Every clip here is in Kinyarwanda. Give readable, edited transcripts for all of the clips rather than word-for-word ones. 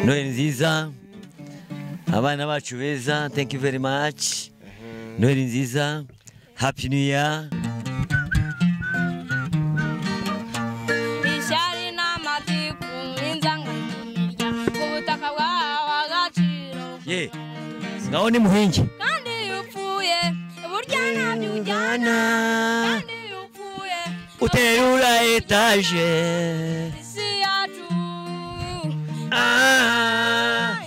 Noheli nziza abana bacu beza, thank you very much. Noheli nziza, happy new year. Ishari n'amatiku inzanga imirya ubutaka bwawe agaciro Ye ngaho ni muhingi kandi upfuye burya ntabyo ujyana kandi upfuye uterura etaje isi yacu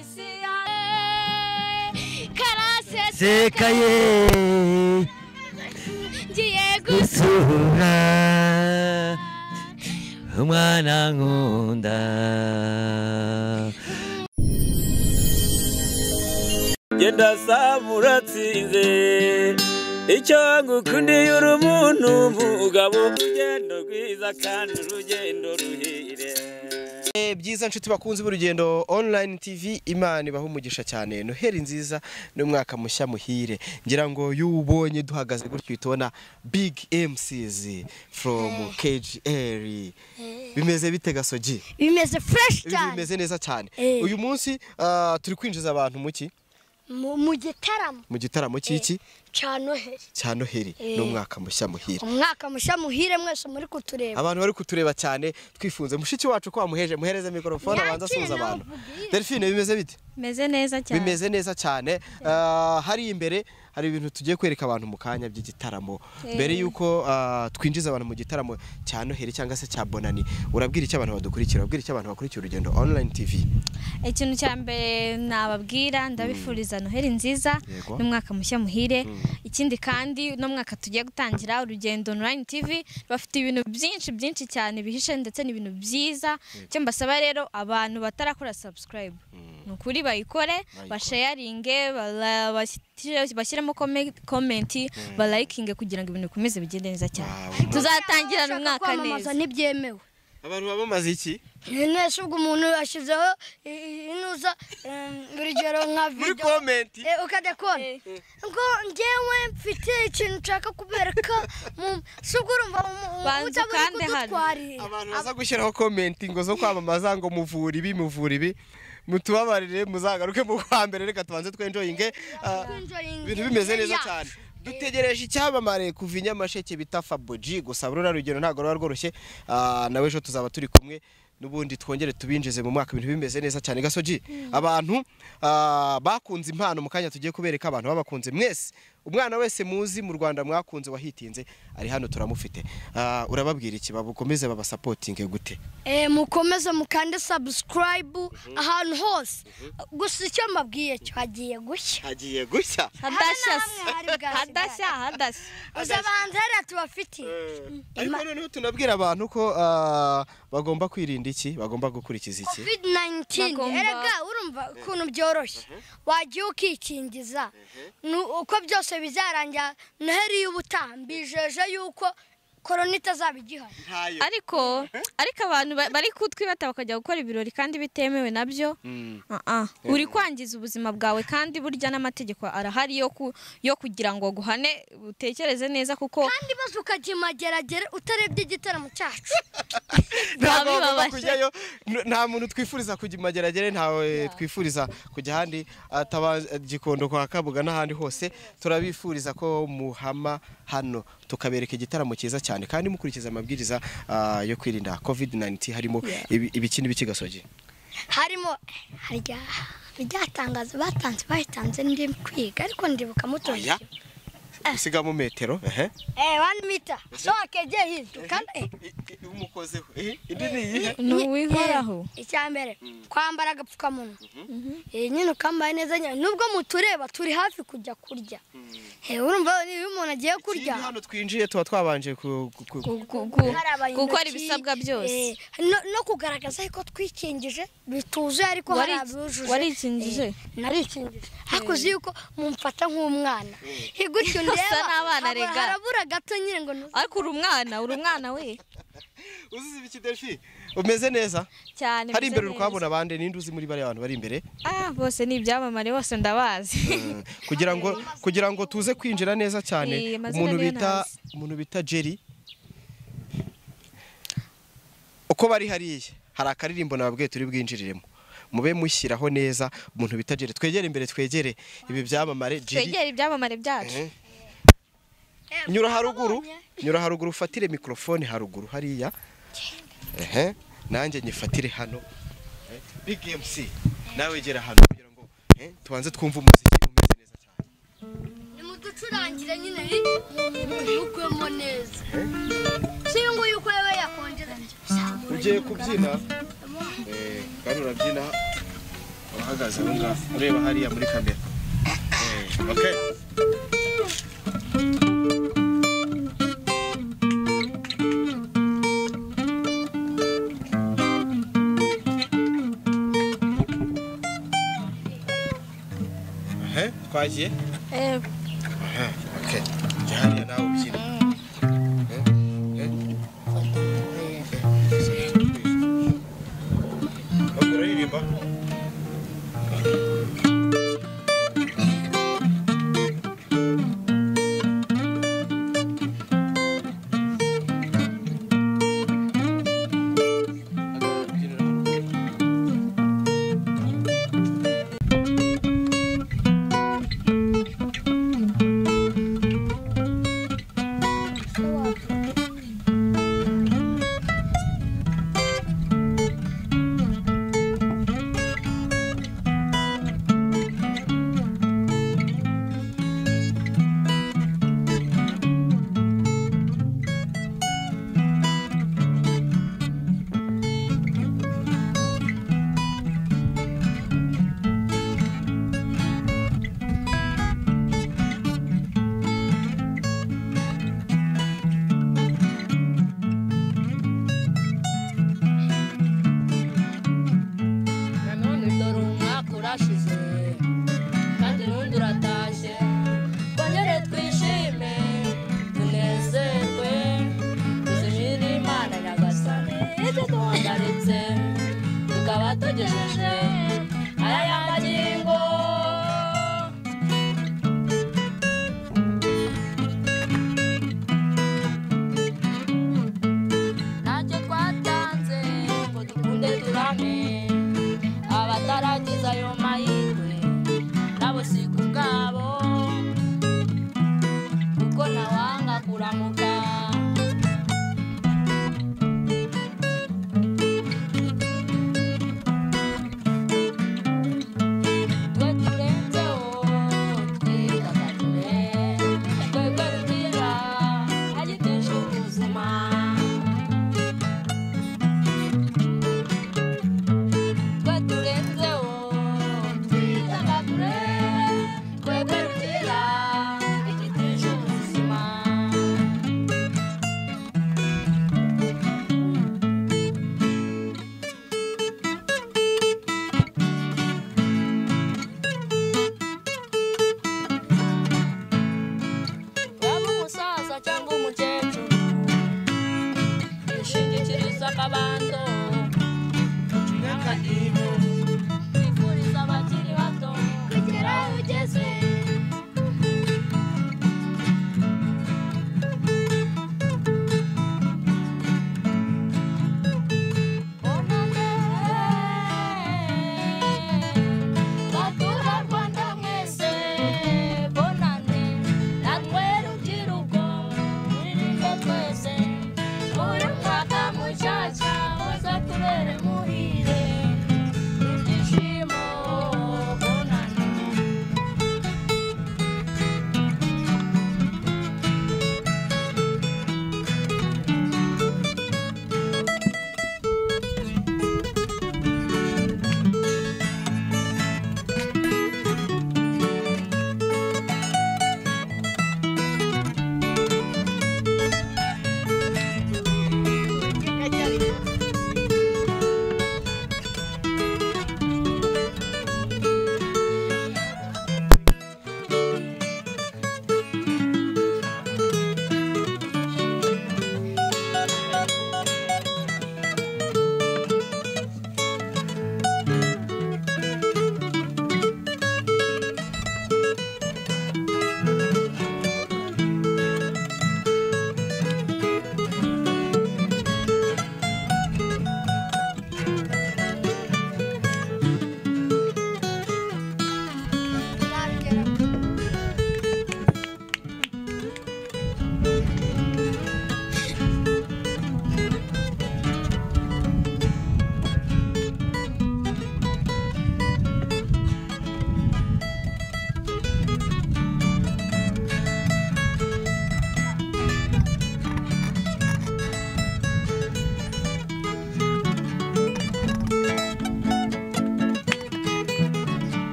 isi yacu karase sekaye ngiye gusura umwana nkunda. Genda samura tsinze icyo ngukundiye uri umuntu mugabo urugendo rwiza kandi urugendo ruhire. Byiza nshuti bakunze b'urugendo online TV, Imana ibaha umugisha cyane. Noheli nziza n'umwaka mushya muhire. Ngira ngo yubonye duhagaze gutyo tubona big MCs from KGR. Bimeze bite Gasogi? Bimeze fresh cyane. Bimeze neza cyane. Uyu munsi turi kwinjiza abantu muki? Mu gitaramo. Mu gitaramo cy'iki? Cya Noheli. Cya Noheli n'umwaka mushya muhire. Umwaka mushya muhire mwese muri kutureba. Abantu bari kutureba cyane twifunze mushiki wacu ko muhereze mikrofone abanza asuza abantu. Delphine bimeze bite? Meze neza cyane. Bimeze neza cyane. Hari imbere hari ibintu tugiye kwereka abantu mu kanya by'igitaramo. Mbere yuko twinjiza abantu mu gitaramo cya Noheli cyangwa se cya Bonani, urabwira icyo abantu badukurikira, urabwira icyo abantu bakurikira urugendo online TV. Ikintu cya mbere nababwira ndabifuriza Noheli nziza n'umwaka mushya muhire. Ikindi kandi no mwaka tugiye gutangira urugendo online TV bafite ibintu byinshi cyane bihishe ndetse n'ibintu byiza. Cyo mbasaba rero abantu batarakora subscribe nukuri bayikore, basharinge, bashyiremo comment, balikinge kugira ngo ibintu bikomeze bigende neza cyane. Tuzatangira n'umwaka neza. Ntibyemewe. Abantu bamamaze iki? Nese ubwo umuntu ashizeho inuza urugero nka video comment ukadekona ngo ngewe mfite ikintu nshaka kubereka subwo urumva banza kandi hari abantu baza gushyiraho comment ngo zo kwamamaza ngo muvura ibi mutubabarire muzagaruke mu kwa mbere, reka tubanze twenjoyinge ibintu bimeze neza cyane. Dutegereje icyabamare kuva inyamasheke bita Fabrice, gusa burura rugendo ntago rworoshye. Nawe ejo tuzaba turi kumwe nubundi twongere tubinjize mu mwaka ibintu bimeze neza cyane. Gasogi abantu bakunze impano mu kanya tugiye kubereka abantu babakunze mwese. Umwana wese muzi mu Rwanda mwakunze wahitinze ari hano turamufite. Urababwira iki babukomeze baba supporting gute? Mukomeze mukande subscribe ahantu hose. Gusa icyo mbabwiye cyo hagiye gushya. Hadashya. Uzabanza rero tubafitiye. Ariko noneho tunabwira abantu ko bagomba kwirinda iki, bagomba gukurikiza iki? COVID-19. Erega urumva ukuntu byoroshye. Wagiye ukikingiza. Uko byose bizarangira Noheli y'ubutambijeje yuko korona itazabigihana. Ariko abantu bari kutwibata bakajya gukora ibirori kandi bitemewe nabyo. Uri kwangiza ubuzima bwawe kandi burya n'amategeko arahari yo kugira ngo guhane utekereze neza kuko kandi bazo ukagimageragere utarebye igitaramo cyacu. Kujyayo nta muntu twifuriza kugimageragere, ntawe twifuriza kujya handi Gikondo kwa Kabuga n'ahandi hose. Turabifuriza ko muhama hano tukabereka igitaramo cyiza cyane kandi mukurikiza amabwiriza yo kwirinda COVID-19. Harimo ibikini bikigasoje, harimo ryatangaza bahitanze ndi kwiga ariko ndibuka mutoya usiga mu metero 1 meter so akeje hizo kandi umukozeho indi ni n'uwinkoraho. Icyambere kwambara agapfukamunwa nyine ukambaye neza nyine nubwo mutureba turi hafi kujya kurya. Urumva niba umuntu agiye kurya hano twinjiye tuba twabanje gukora ibisabwa byose no kugaragaza ko twikingije bituze ariko hari abujuje. Warikingije? Narikingije. Hakuzi yuko mumfata nk'umwana higutyo n'abana rega harabura gato nyine ngo ariko uri umwana we. Uzizi biki Delphine? Umeze neza cyane. Hari imbere ukabona abandi ninde uzi muri bari abantu bari imbere? Bose ni ibyamamare bose ndabazi. Kugira ngo tuze kwinjira neza cyane. Umuntu bita Jerry uko bari hariye hari akaririmbo nababwiye turi bwinjiriremo. mube mushyiraho neza umuntu bita Jere. Twegere imbere, twegere ibi byamamare Jere. Twegere ibyamamare byacu. Nyura haruguru ufatire mikrofone haruguru hariya. Nanjye nyifatire hano. Big MC nawe gera hano kugira ngo tubanze twumve umuziki umeze neza cyane. Ni muducurangire nyine ukwemo neza. Singo yuko yewe yakonjera. Ugiye kubyina? Kandi urabyina uhagaze aho ngaho ureba hariya muri kamera. Okay. Twagiye? Okay. Jahariya nawe ubyina. Uraririmba?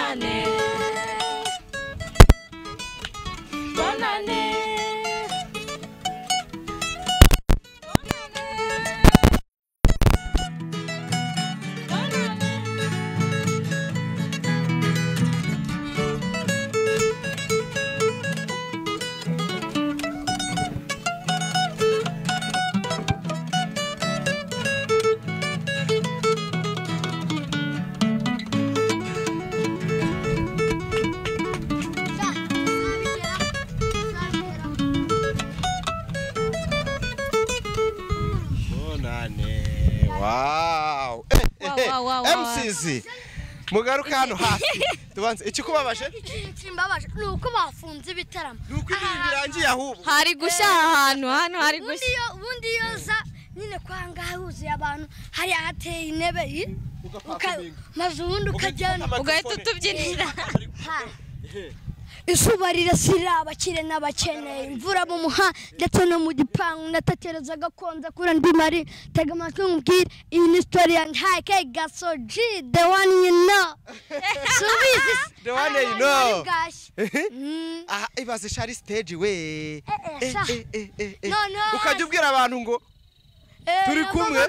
bonane bonane MCC mugaruka hano hafi tubanze ikikubabaje ikimbabaje nuko bafunze ibitaramo nuko ibintu birangiye ahubwo hari gushya ahantu hari gushya ubundi yoza nyine kwanga huzuye abantu hari ahateye intebe maze ubundi ukajyana ugahita utubyinira izuba rirasira abakire n'abakene imvura mu muha ndetse no mu gipangu natatereza gakonza kuri ndi mari tega amatwi nkubwire iyi ni story yanjye hake gasoji the one you know the one you know aha ibaze shari stage we ukajya ubwira abantu ngo turi kumwe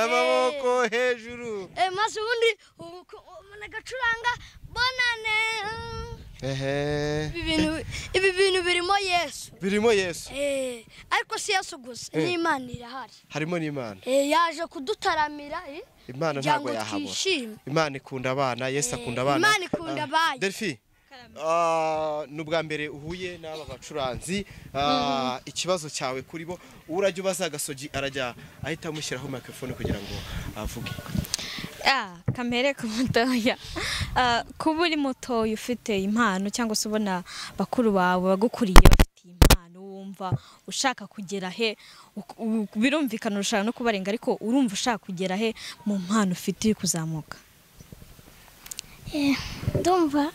amaboko hejuru maze ubundi nagacuranga bonane ibi bintu birimo Yesu ariko si Yesu gusa n'Imana irahari harimo n'Imana yaje kudutaramira Imana ntago yahabura Imana ikunda abana Yesu akunda abana Imana ikunda abana Delphi nubwa mbere uhuye n'aba bacuranzi ikibazo cyawe kuri bo urajya ubaza Gasogi arajya ahita amushyiraho microphone kugira ngo avuge kamere ku mutoya kuba uri mutoya ufite impano cyangwa se ubona bakuru bawe bagukuriye bafite impano wumva ushaka kugera he birumvikana ushaka no kubarenga ariko urumva ushaka kugera he mu mpano ufite iri kuzamuka ndumva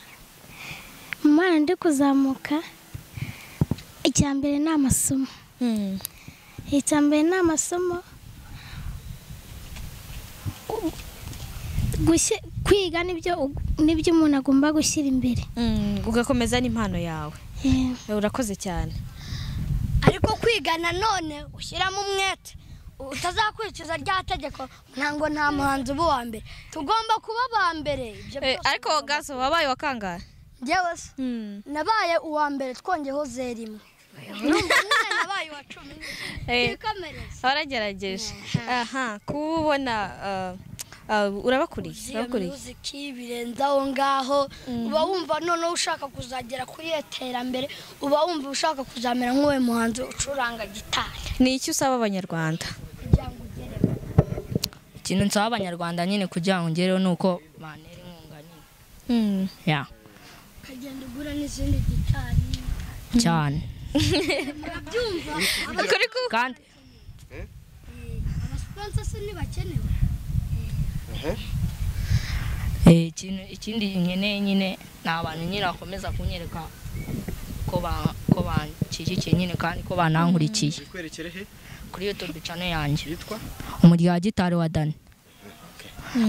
mu mpano ndi kuzamuka icyambere ni amasomo icyambere ni amasomo kwiga nibyo umuntu agomba gushyira imbere ugakomeza n'impano yawe urakoze cyane ariko kwiga nanone ushyiramo umwete utazakurikiza rya tegeko ntango nta muhanzi uba uwa mbere tugomba kuba aba mbere ariko gaso wabaye wa kangahe njyewe se nabaye uwa mbere twongeho 0 nabaye wa 10 waragerageje kubona urabakuriye muziki birenzaho ngaho uba wumva noneho ushaka kuzagera kuri iterambere uba wumva ushaka kuzamera nk'uwe muhanzi ucuranga gitari ni iki usaba Abanyarwanda ikintu nsaba Abanyarwanda nyine kugira ngo ngereho nuko bantera inkunga nyine kagenda ugura n'izindi gitari cyane murabyumva kandi abasponsa se nibakenewe ikindi nkeneye nyine ni abantu nyine bakomeza kunyereka ko banshyigikiye nyine kandi ko banankurikiye kuri YouTube channel yanjye yitwa umuryo wa Gitari wa Dani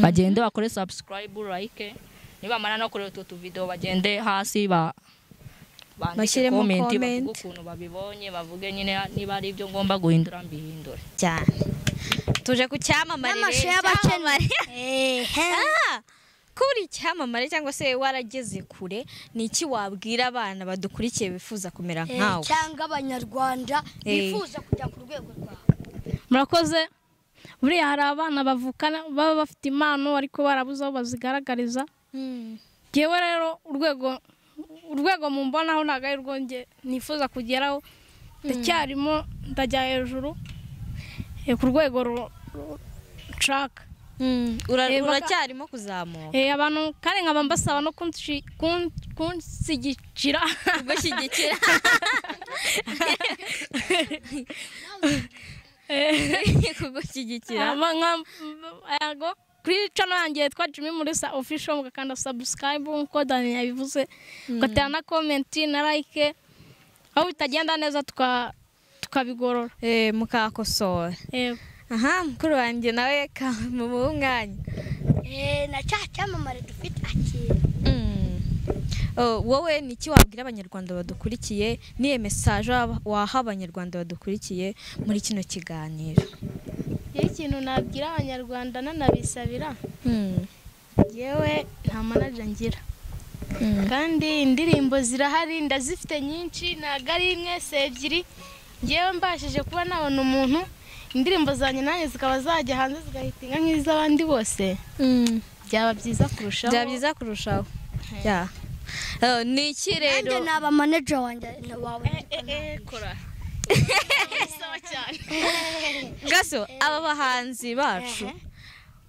bagende bakore subscribe like nibamara no kureba utu video bagende hasi bandike comment bavuga ukuntu babibonye bavuge nyine niba ari ibyo ngomba guhindura mbihindure cyane tuje ku cyamamare kuri cyamamare cyangwa se warageze kure ni iki wabwira abana badukurikiye bifuza kumera nkawe cyangwa Abanyarwanda bifuza kujya ku rwego rwawe murakoze buriya hari abana bavukana baba bafite impano ariko barabuze aho bazigaragariza yewe rero urwego mu mbonaho ntago ari rwo nge nifuza kugeraho ndacyarimo ndajya hejuru ku rwego nshaka uracyarimo kuzamuka abantu kandi nkaba mbasaba no kunsigikira gushyigikira kugushyigikira kuri channel yanjye yitwa Jimmy muri official mugakanda subscribe nkuko Dani yabivuze ugatera na comment na like aho bitagenda neza tukabigorora mukakosora Mukuru wanjye nawe mu mwanya na cya cyamamare dufite akira. Wowe ni iki wabwira abanyarwanda badukurikiye, niye message waha abanyarwanda badukurikiye muri kino kiganiro? Ikintu nabwira abanyarwanda nanabisabira, yewe nta manager ngira, kandi indirimbo zirahari ndazifite nyinshi, ntago ari imwe se ebyiri. Yewe mbashije kuba nabona umuntu indirimbo zanjye nanjye zikaba zajya hanze zigahitinga nk'iz'abandi bose, byaba byiza kurushaho. Ni iki rero? Nanjye naba manager wanjye wawe. Kora sawa cyane. Gaso, aba bahanzi bacu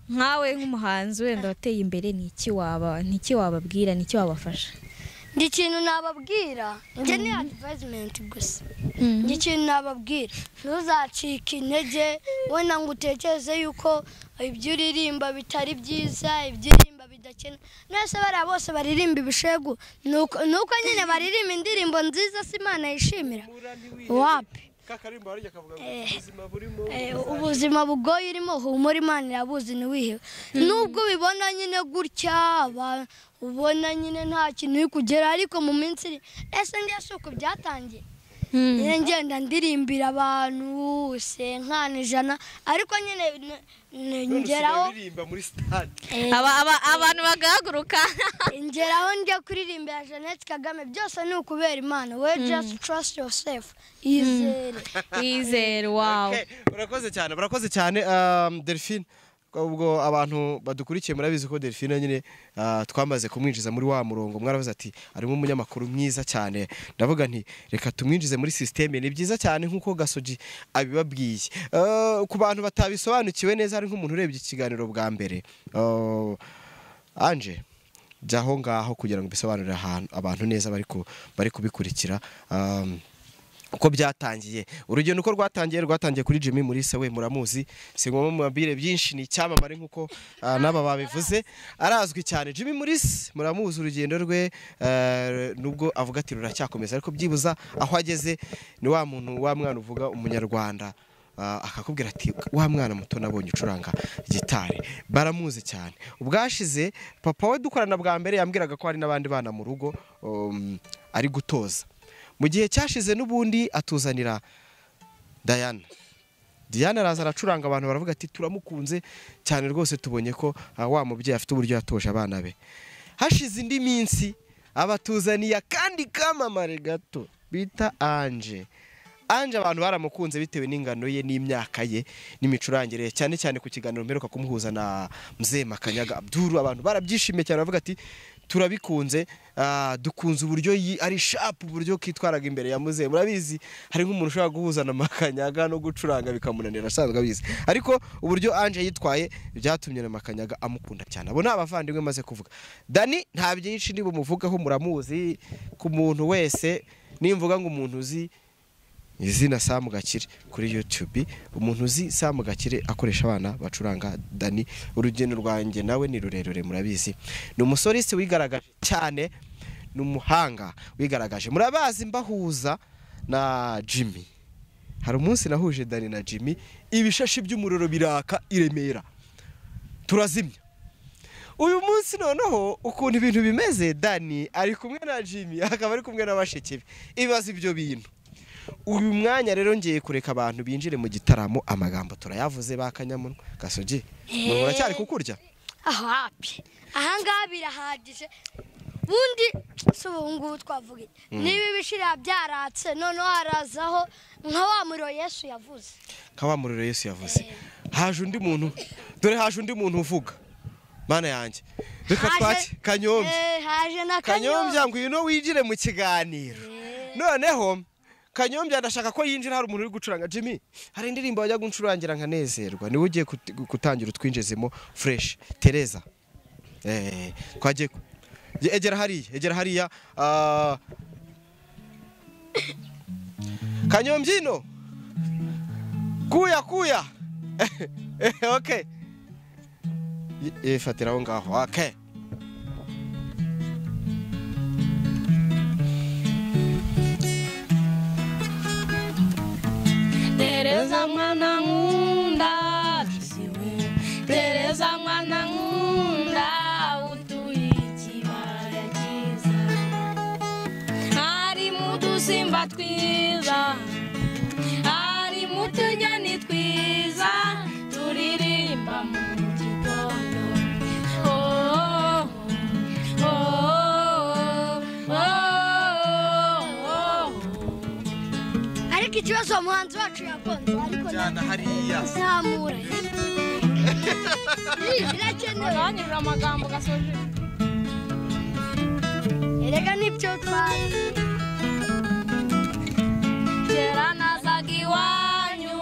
nkawe nk'umuhanzi wenda wateye imbere, ni iki wababwira, ni iki wabafasha? Ndi ikintu nababwira, njye ni advertisement gusa. Ndi ikintu nababwira, ntuzacike intege wenda ngo utekereze yuko ibyo uririmba bitari byiza, ibyo uririmba bidakena. Nese bariya bose baririmba ibishegu, nuko nyine baririmba indirimbo nziza si Imana yishimira. Wapi kakarimba barya kavuga ubuzima burimo ubuzima bugoye urimo humura Imana irabuzi ntiwihebe. Nubwo bibona nyine gutya, ubona nyine nta kintu uri kugera, ariko mu minsi ese uko byatangiye ngenda ndirimbira abantu senkana ijana, ariko nyine ngeraho abantu bagahaguruka ngeraho njya kuririmbira Jeannette Kagame, byose ni ukubera Imana. We just trust yourself, izere. Wow, urakoze cyane Delphine. Ubwo abantu badukurikiye murabizi ko Delphine nyine twamaze kumwinjiza muri wa murongo, mwaravuze ati arimo umunyamakuru mwiza cyane, ndavuga nti reka tumwinjize muri systeme. Ni byiza cyane nkuko Gasogi abibabwiye. Ku bantu batabisobanukiwe neza, hari nk'umuntu urebye ikiganiro bwa mbere, Anje jyaho ngaho kugira ngo bisobanurire abantu neza bari kubikurikira uko byatangiye. Urugendo uko rwatangiye kuri Jimmy Mulisa, we muramuzi, singoma mu mabire byinshi, ni cyamamare nkuko naba babivuze, arazwi cyane. Jimmy Mulisa muramuzi, urugendo rwe nubwo avuga ati ruracyakomeza, ariko byibuza aho ageze ni wa mwana uvuga umunyarwanda, akakubwira ati wa mwana muto nabonye ucuranga gitari. Baramuzi cyane. Ubwashize papa we dukorana bwa mbere yambwiraga ko hari n'abandi bana mu rugo ari gutoza. Mu gihe cyashize n'ubundi atuzanira Diana araza aracuranga, abantu baravuga ati turamukunze cyane rwose, tubonye ko wa mubyeyi afite uburyo yatoje abana be. Hashize indi minsi abatuzaniye kandi kamamare gato bita Anje. Abantu baramukunze bitewe n'ingano ye n'imyaka ye n'imicurangire, cyane cyane ku kiganiro mperuka kumuhuza na Mzee Makanyaga Abduru. Abantu barabyishimiye cyane, bavuga ati turabikunze, dukunze uburyo ari sharp, uburyo kitwaraga imbere ya Mzee. Murabizi hari nk'umuntu ushobora guhuza na Makanyaga no gucuranga bikamunanira, asanzwe abizi, ariko uburyo Anje yitwaye byatumye na Makanyaga amukunda cyane. Abo ni abavandimwe maze kuvuga. Dani nta byinshi nibo muvugaho, muramuzi. Ku muntu wese nimvuga ngo umuntu uzi izina Sam Gakire kuri YouTube, umuntu uzi Sam Gakire akoresha abana bacuranga Dani. Urugendo rwanjye nawe ni rurerure, murabizi. Ni umusorisi wigaragaje cyane, ni umuhanga wigaragaje. Murabazi mbahuza na Jimmy. Hari umunsi nahuje Dani na Jimmy, ibishashi by'umuriro biraka iremera, turazimya. Uyu munsi noneho ukuntu ibintu bimeze, Dani ari kumwe na Jimmy, akaba ari kumwe n'abasheke be. Ibibazo ibyo bintu. Uyu mwanya rero ngiye kureka abantu binjire mu gitaramo, amagambo turayavuze bakanyamunwa. Gasogi muracyari kukurya? Hapi ahangaha birahagije. Bundi subungu twavuga niba ibishira byaratse none harazaho nka wa muriro Yesu yavuze. Haje undi muntu, dore haje undi muntu uvuga. Mana yanjye, reka twake Kanyombya. Haje na Kanyombya ngwino winjire mu kiganiro. Noneho Kanyombya ndashaka ko yinjira, hari umuntu uri gucuranga. Jimmy, hari indirimbo bajya gucurangira nkanezerwa, niwe ugiye gutangira utwinjezemo fresh. Tereza kwaje egera hariya Kanyombya kuya okay, fatira aho ngaho. Okay, Tereza mwana nkunda, Tereza mwana nkunda. ikibazo umuhanzi wacu yagonze ariko jana hariya zamura birakenewe Uranyurira amagambo gasoje. erega nibyo twazi Kera nazaga iwanyu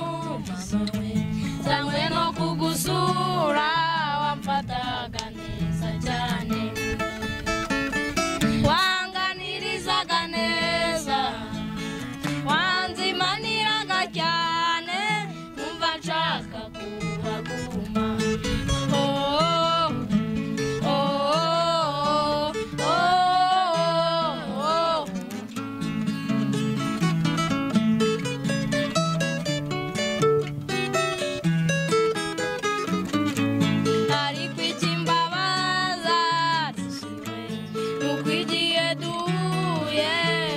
cyangwa no kugusura wamfataga neza cyane wanganirizaga neza wanzimaniraga cyane numva nshaka kuhaguma oh, oh, oh, oh, oh. Ariko ikimbabaza nuko igihe duhuye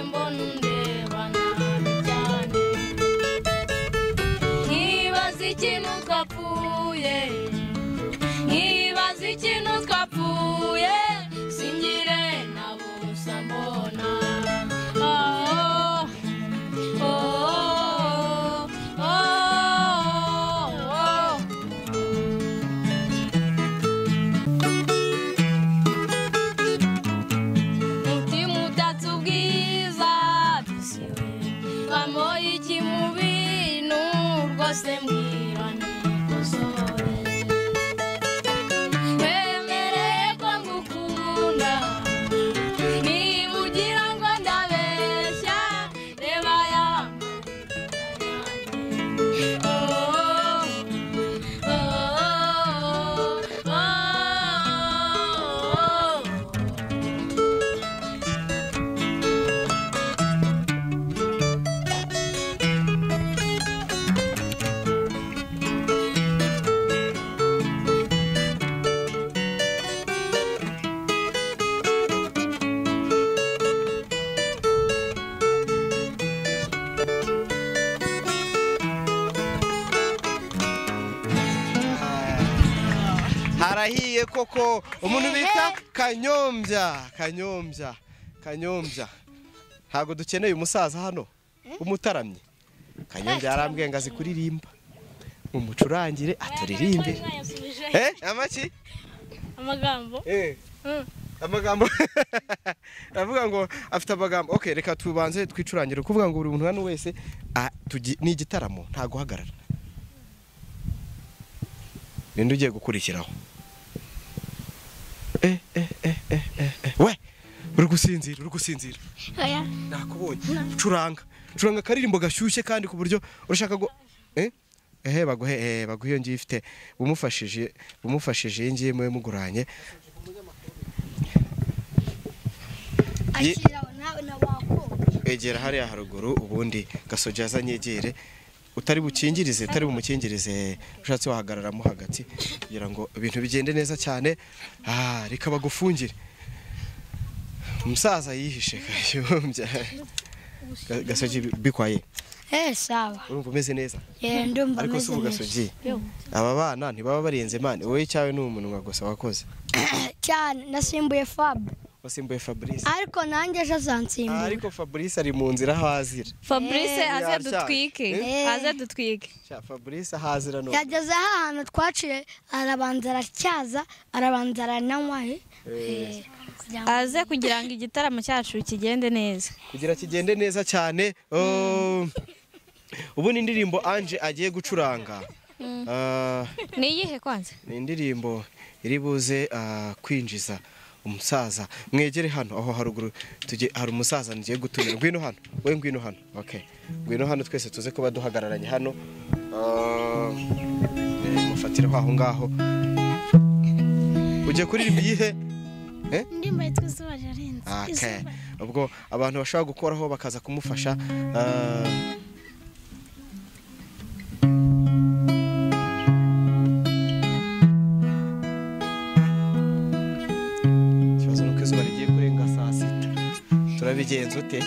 mbona undeba nabi cyane nkibaza ikintu twapfuye nkibaza ikintu twapfuye singire na busa mbona oh, oh, oh, oh, oh. Mutima utatse ubwiza dusiwe bamoye iki mu bintu rwose mbwira nikosore wemereye ko ngukunda niba ugira ngo ndabeshya reba yambaye oh, oh, oh, oh, oh. harahiye koko umuntu bita Kanyombya ntago dukeneye umusaza hano umutaramye Kanyombya yarambwiye ngo azi kuririmba umucurangire aturirimbire amaki Amagambo amagambo avuga ngo afite amagambo okay reka tubanze twicurangire kuvuga ngo buri muntu hano wese ni igitaramo nta guhagarara ninde ugiye gukurikiraho we uri gusinzira oya nakubonye curanga karirimbo gashyushye kandi ku buryo urashaka go baguhe iyo ngiye ifite bumufashije iyi ngiye mwe muguranye akira nawe na wako egera hariya haruguru ubundi gasoje azanyegere utari bumukingirize ushatse wahagararamo hagati kugira ngo ibintu bigende neza cyane reka bagufungire umusaza yihishe Kanyombya gasoje bikwaye sawa urumva umeze neza ndumva ariko meze si ugasoje aba bana ntibaba barenze mane wowe cyawe ni umunwa gusa wakoze cyane nasimbuye wasimbuye Fabrice ariko nanjye ejo azansimbura ariko Fabrice ari mu nzira hazira Fabrice aze dutwike Fabrice hazira no yageze ahantu twaciye arabanza aratyaza arabanza arananywa aze kugira ngo igitaramo cyacu kigende neza cyane ubu ni indirimbo Ange agiye gucuranga ni iyihe kwanza ni indirimbo iri buze kwinjiza umusaza mwegere hano aho haruguru hari umusaza ngiye gutumira ngwino hano okay ngwino hano twese tuze kuba duhagararanye hano mufatire aho ngaho uje kuririmba iyihe ndimba yitwa izuba ryarenze okay ubwo abantu bashaka gukoraho bakaza kumufasha ikibazo nuko izuba rigiye kurenga saa sita turabigenza ute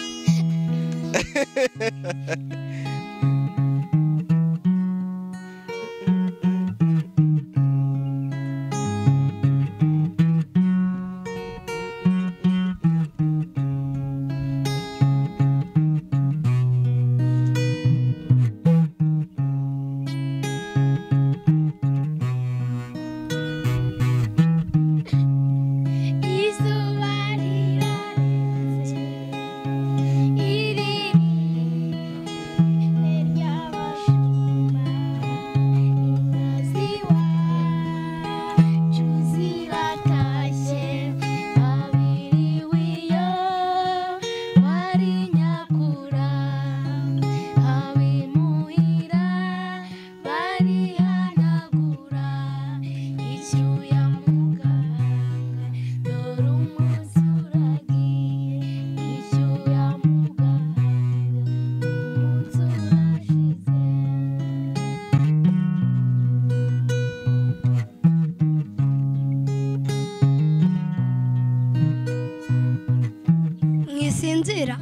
nsinzira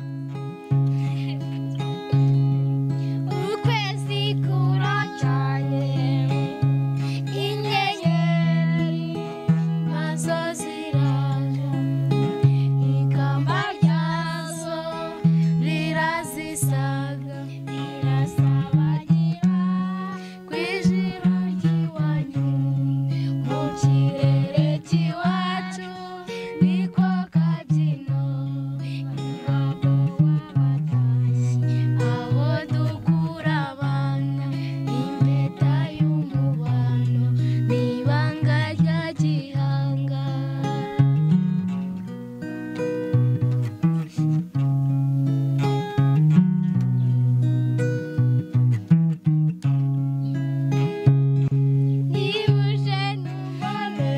ukwezi kuracanye inyenyeri nazo ziraje ikamba ryazo rirazisaga rirasabagira kw'ijuru ry'iwanyu mu kirere cy'iwacu niko kabyino ingabo w'abatashyi aho dukura abana impeta y'umubano n'ibanga rya gihanga nibuje numane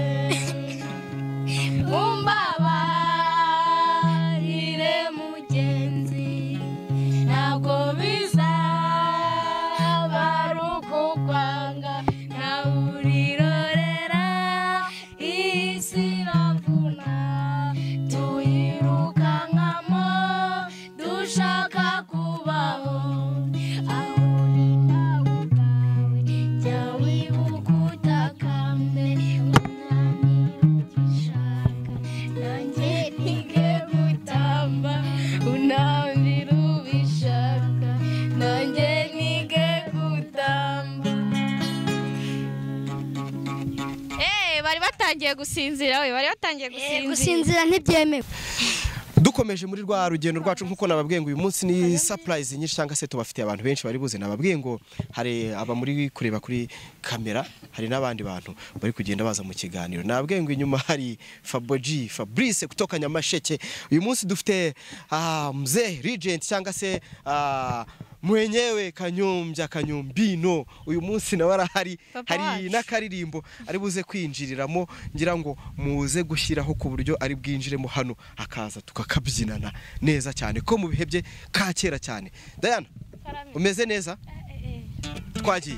umbabarire mugenzi ntabwo bizaba ari ukukwanga nawe urirorera isi iravuna tuyirukankamo dushaka kubaho aho uri nawe ubwawe jya wibuka utakambe umwami ugishaka nanjye ntige gutamba unambira ubishaka nanjye nige gutamba. bari batangiye gusinzira bari batangiye gusinzira ntibyemewe. dukomeje muri rwa rugendo rwacu nk'uko nababwiye ngo uyu munsi ni surprise nyinshi cyangwa se tubafitiye abantu benshi bari buze. Nababwiye ngo hari aba muri kureba kuri kamera, hari n'abandi bantu bari kugenda baza mu kiganiro. Nababwiye ngo inyuma hari Fabrice kutoka Nyamasheke. Uyu munsi dufite mzee Regent cyangwa se mwenyewe Kanyombino. Uyu munsi nawe arahari, hari n'akaririmbo ari buze kwinjiriramo, ngira ngo muze gushyiraho ku buryo ari bwinjiremo hano akaza tukakabyinana neza cyane ko mu bihe bye ka kera cyane. Diana, umeze neza? Twagiye.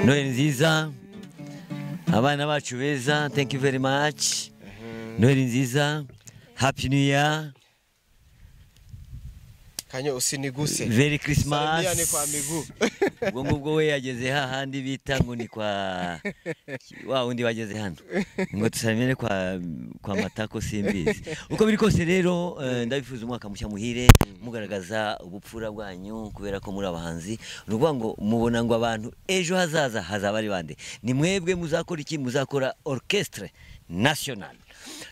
Noheli nziza abana bacu beza, thank you very much. Noheli nziza, happy new year. Kanyo usiniguse. Very Christmas. Salimiane kwa miguu. Ubwo we yageze hahandi bita ngo ni kwa wa undi wageze hano. Ngo tusalimiane kwa matako simbizi. Uko biri kose rero ndabifuza umwaka mushya muhire, mugaragaza ubupfura bwanyu kubera ko muri abahanzi. Nuvuga ngo mubona ngo abantu ejo hazaza hazaba ari bande. Ni mwebwe muzakora iki? Muzakora orchestre national.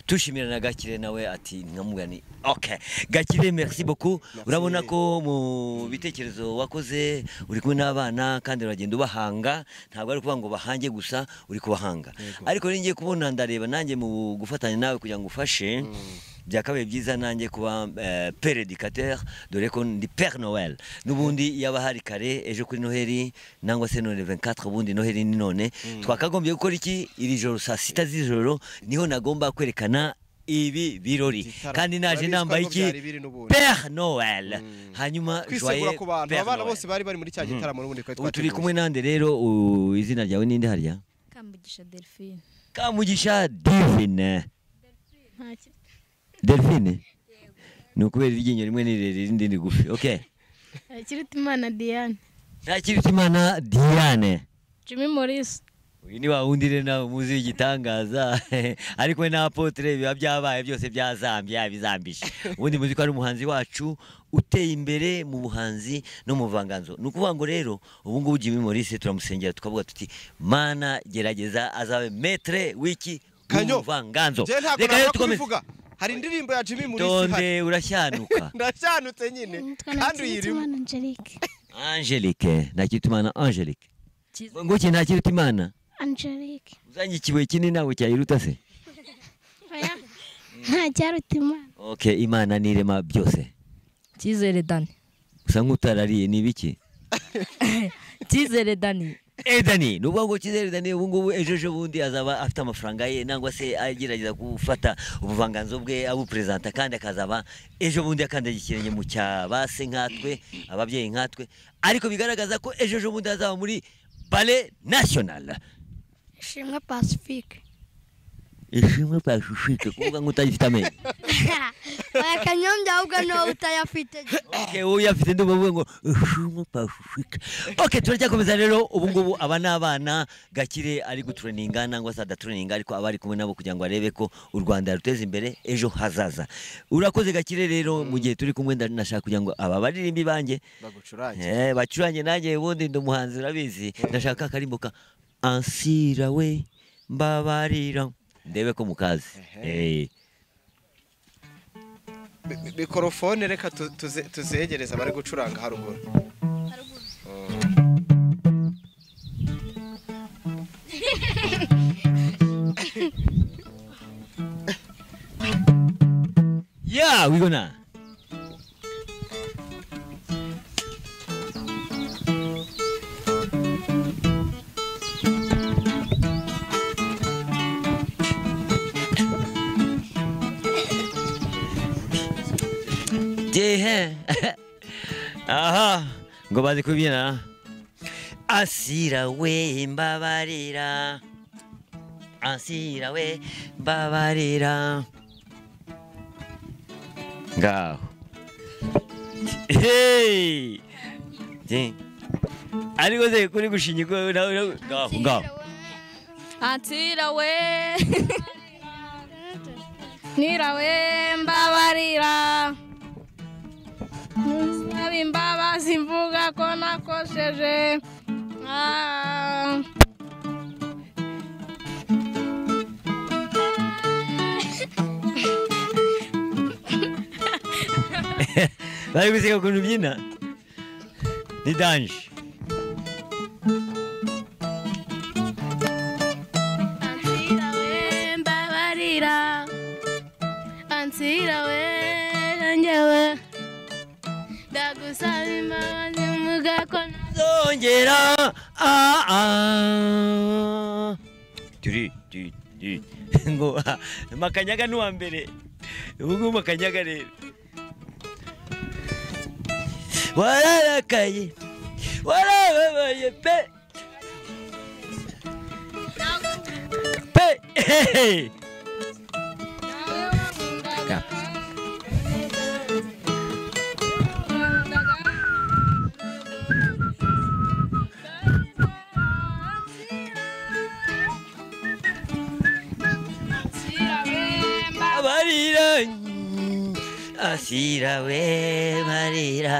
Tushimira na Gakire nawe ati nkamugani. Okay. Gakire, merci beaucoup. Urabona ko mu bitekerezo wakoze uri kumwe n'abana kandi uragenda ubahanga, ntabwo ari kuvuga ngo bahange gusa, uri kubahanga. Ariko ningiye kubona ndareba nanjye mu gufatanya nawe kugira ngo ufashe. Byakabaye byiza nanjye kuba père éducateur, dore ko ndi Père Noël. Nubundi yaba hari kare ejo kuri Noheli nangwa se none 24 ubundi Noheli ni none. Twakagombye gukora iki iri joro saa 6 z'ijoro, niho nagomba kwerekana ibi birori Igitaramo. kandi naje Urabizi nambaye ko iki byari biri n'ubundi. Père Noël hanyuma Kwisegura joyeux ku bantu Père abana Noël. bose bari muri cya gitaramo n'ubundi twari ubu turi twateguye. kumwe nande rero izina ryawe ninde harya Kamugisha Delphine. Kamugisha Delphine Delphine ni ukubera iryinyo rimwe n'irerire irindi ni gufi okay Kirutimana Diane, Ntakirutimana Diane Jimmy Maurice, uyu ni wa wundi rero nawe muzi w'igitangaza ariko we na apotre biba byabaye byose byazambye yabizambishe ubundi muzi ko ari umuhanzi wacu uteye imbere mu buhanzi no mu buvanganzo ni ukuvuga ngo rero ubu ngubu Jimmy Maurice turamusengera tukavuga tuti mana gerageza azabe maître w'iki Kanyo. buvanganzo Je ntabwo reka rero nabura tukomeze kubivuga. Hari indirimbo ya Jimmy Maurice ihari. tonde urashyanuka Ndacyanutse nyine kandi uyirimo. Angelique, Angelique Ntakirutimana Angelique ngo iki Ntakirutimana Angelique, uzanye ikibuye kinini nawe cyayiruta se oya, nta Kirutimana, okay Imana nirema byose Cyizere Dani. usa nk'utarariye ni ibiki Cyizere Dani. Dani ni ukuvuga ngo Cyizere Dani ubu ngubu ejo bundi azaba afite amafaranga ye nangwa se agerageza gufata ubuvanganzo bwe abuperezanta kandi akazaba ejo bundi akandagira ikirenge mu cya base nkatwe ababyeyi nkatwe ariko bigaragaza ko ejo bundi azaba muri Ballet National Ishimwe Pacifique. ishimwe Pacifique kuvuga ngo utagifite amenyo Oya Kanyombya ahubwo no utayafite. okay wowe afite ndumva ngo ishimwe Pacifique okay turacyakomeza rero ubu ngubu aba n'abana Gakire ari gutraninga nangwa se adatraninga ariko abari kumwe nabo kugira ngo arebe ko u Rwanda ruteza imbere ejo hazaza urakoze Gakire rero mu gihe turi kumwe ndashaka kugira ngo aba baririmbi banjye Bagucurange. bacuranye nanjye ubundi ndi umuhanzi urabizi ndashaka akarimbo ka ansira we mbabarira ndebe ko mukazi Mikrofone reka tuzegereza bari gucuranga haruguru. yeah we gonna aha ngo bazi kubyina asira we mbabarira asira we mbabarira ngaho hey ariko se kuri gushinyiko ngaho Ansira we, nira we mbabarira, nsaba imbabazi mvuga ko nakosheje. bari guseka ukuntu ubyina ni danje Ansira we mbabarira, ansira we njyewe, ndagusaba imbabazi mvuga ko zongera turi ngo makanyaga n'uwa mbere ubu ngubu makanyaga rero wararakaye warababaye pe barira asira we barira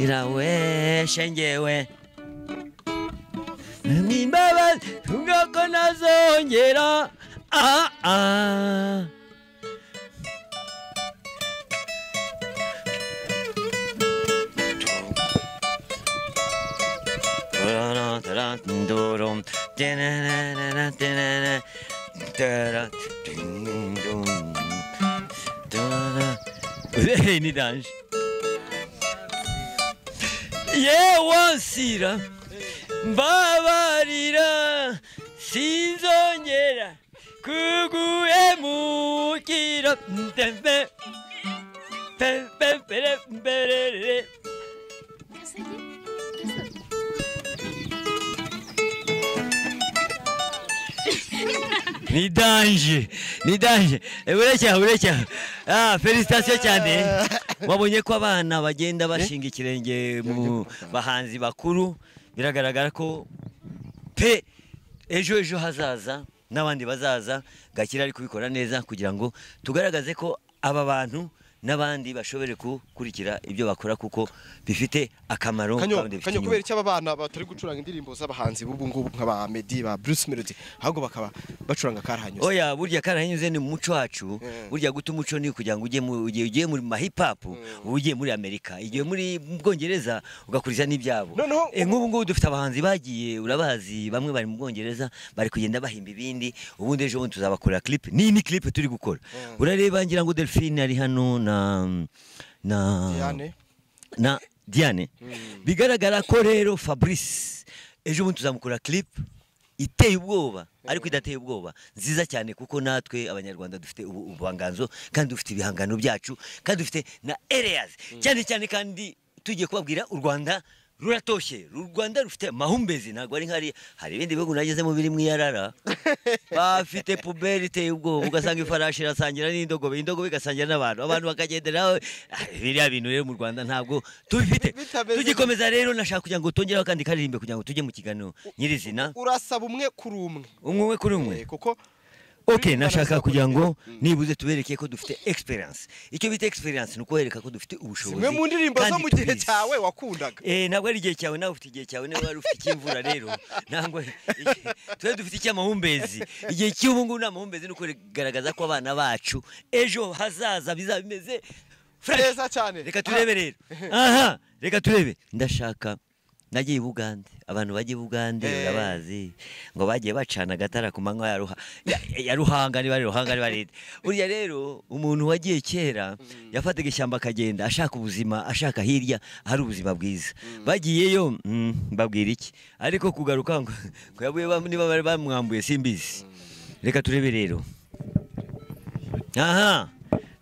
irawe shengewe imbabazi ngako nazongera ni danje yewe wansira mbabarira sinzongera kuguhemukira ni danje ureke felicitation cyane wabonye ko abana bagenda bashinga ikirenge mu bahanzi bakuru biragaragara ko pe ejo hazaza n'abandi bazaza Gakire ari kubikora neza kugira ngo tugaragaze ko aba bantu n'abandi bashobore gukurikira ibyo bakora kuko bifite akamaro kandi kubera icyo aba bana batari gucuranga indirimbo z'abahanzi b'ubu ngubu nk'aba Meddy ba Bruce Melody ahubwo bakaba bacuranga karahanyuze. Oya burya karahanyuze ni mu muco wacu burya guta umuco ni kugira ngo ujye muri hip hop ujye muri Amerika igiye muri Bwongereza ugakuriza n'ibyabo nk'ubu ngubu dufite abahanzi bagiye urabazi bamwe bari mu Bwongereza bari kugenda bahimba ibindi ubundi ejo bundi tuzabakorera clip ni clip turi gukora urareba ngira ngo Delphine ari hano na Diane bigaragara ko rero Fabrice ejo bundi tuzamukora clip iteye ubwoba ariko idateye ubwoba nziza cyane kuko natwe Abanyarwanda dufite ubuvanganzo kandi dufite ibihangano byacu kandi dufite na areas cyane kandi tugiye kubabwira u Rwanda ruratoshye u Rwanda rufite mahumbezi ntabwo ari nkari hari ibindi bihugu nagezemo biri mu yarara bafite puberi iteye ubwoba ugasanga ifarashi irasangira n'indogobe igasangira abantu bakagenderaho biriya bintu rero mu Rwanda ntabwo tubifite tugikomeza rero nashaka kugira ngo tongeraho kandi karirimbe kugira ngo tujye mu kiganiro nyirizina urasaba umwe kuri umwe kuko Okay, nashaka kugira ngo nibuze tubereke ko dufite experience. Icyo bita experience nuko hereka ko dufite ubushobozi. Simwe mu ndirimbo zo mu gihe cyawe wakundaga. Ntabwo ari igihe cyawe nawe ufite igihe cyawe nawe wari ufite ikimvura rero. Nangwe twe dufite icyamahumbezi. Igihe cy'ubu ngubu n'amahumbezi nuko garagaza ko abana bacu ejo hazaza bizabimeze freza cyane. Reka turebe rero. Aha, reka turebe. Ndashaka nagiye Bugande abantu bagiye Bugande urabazi ngo bagiye bacana agatara ku manywa ya ruhanga ni bari ruhanga ni bari burya rero umuntu wagiye kera yafataga ishyamba akagenda ashaka ubuzima ashaka hirya hari ubuzima bwiza bagiyeyo babwira iki ariko kugaruka ngo yabuye niba bari bamwambuye simbizi reka turebe rero aha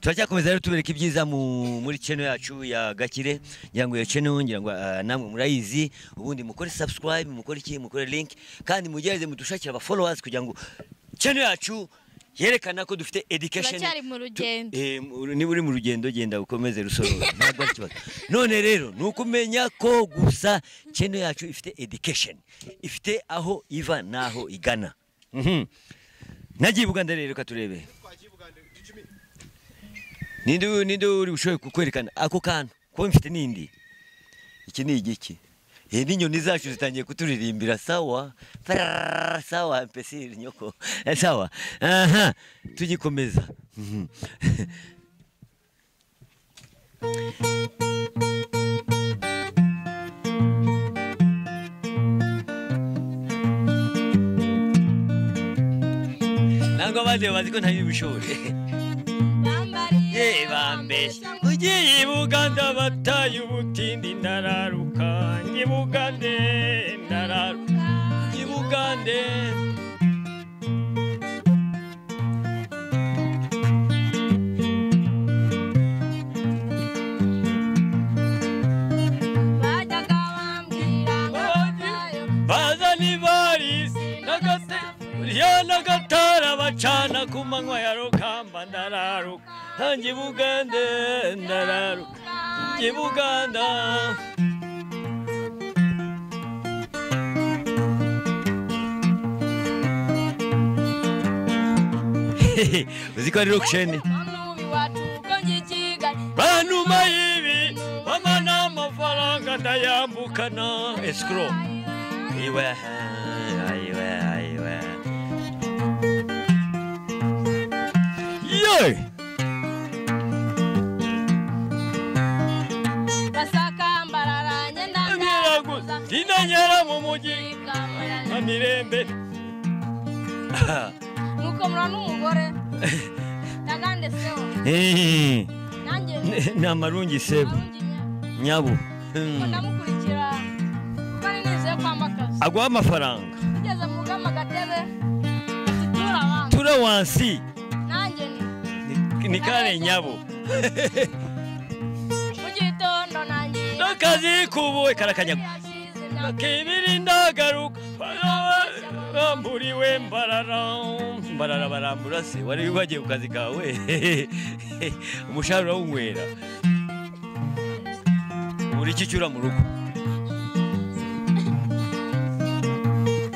turacyakomeza rero tubereka ibyiza muri channel yacu ya Gakire ngira ngo iyo channel ngira ngo namwe murayizi ubundi mukore subscribe mukore iki mukore link kandi mugereze mudushakira aba followers kugira ngo channel yacu yerekana ko dufite education turacyari mu rugendo niba uri mu rugendo genda ukomeze rusorora ntabwo ari kibazo none rero nukumenya ko gusa channel yacu ifite education ifite aho iva naho igana nagiye Bugande rero katurebe Ninde uri bushoye kukwerekana ako kantu ko mfite nindi iki ni igiki n'inyoni zacu zitangiye kuturirimbira sawa sawa mpesiri nyoko sawa aha tugikomeza nangwa bade baziko ntari bishore bambeshe ugiye Buganda bataye ubutindi ndararuka ngi Bugande ndararuka ngi Bugande bajyaga bambwira baza ni barisi nagatara bacana ku manywa ya rukamba ndararuka ngi Bugande ndararuka ngi Buganda uziko ari roksheni banuma yibi bamana amafaranga ndayambukana escrow iwe Yoy! basakambararanye ndanyaraguza ndanyara mu mugi amirembe nuko mura n'umugore nagande seho nanjye namarungi sebo nyabu ndamukurikira kandi nizeye kwambakaza aguha amafaranga tugeze mu rugamba gatebe tura wansi nanjye ni kare nyabo mu gitondo nanjye n'akazi kubuwe karakanyago kibiri ndagaruka bamburiwe mbarara barambura se wari wagiye ku kazi kawe umushahara w'unywera uri cyura mu rugo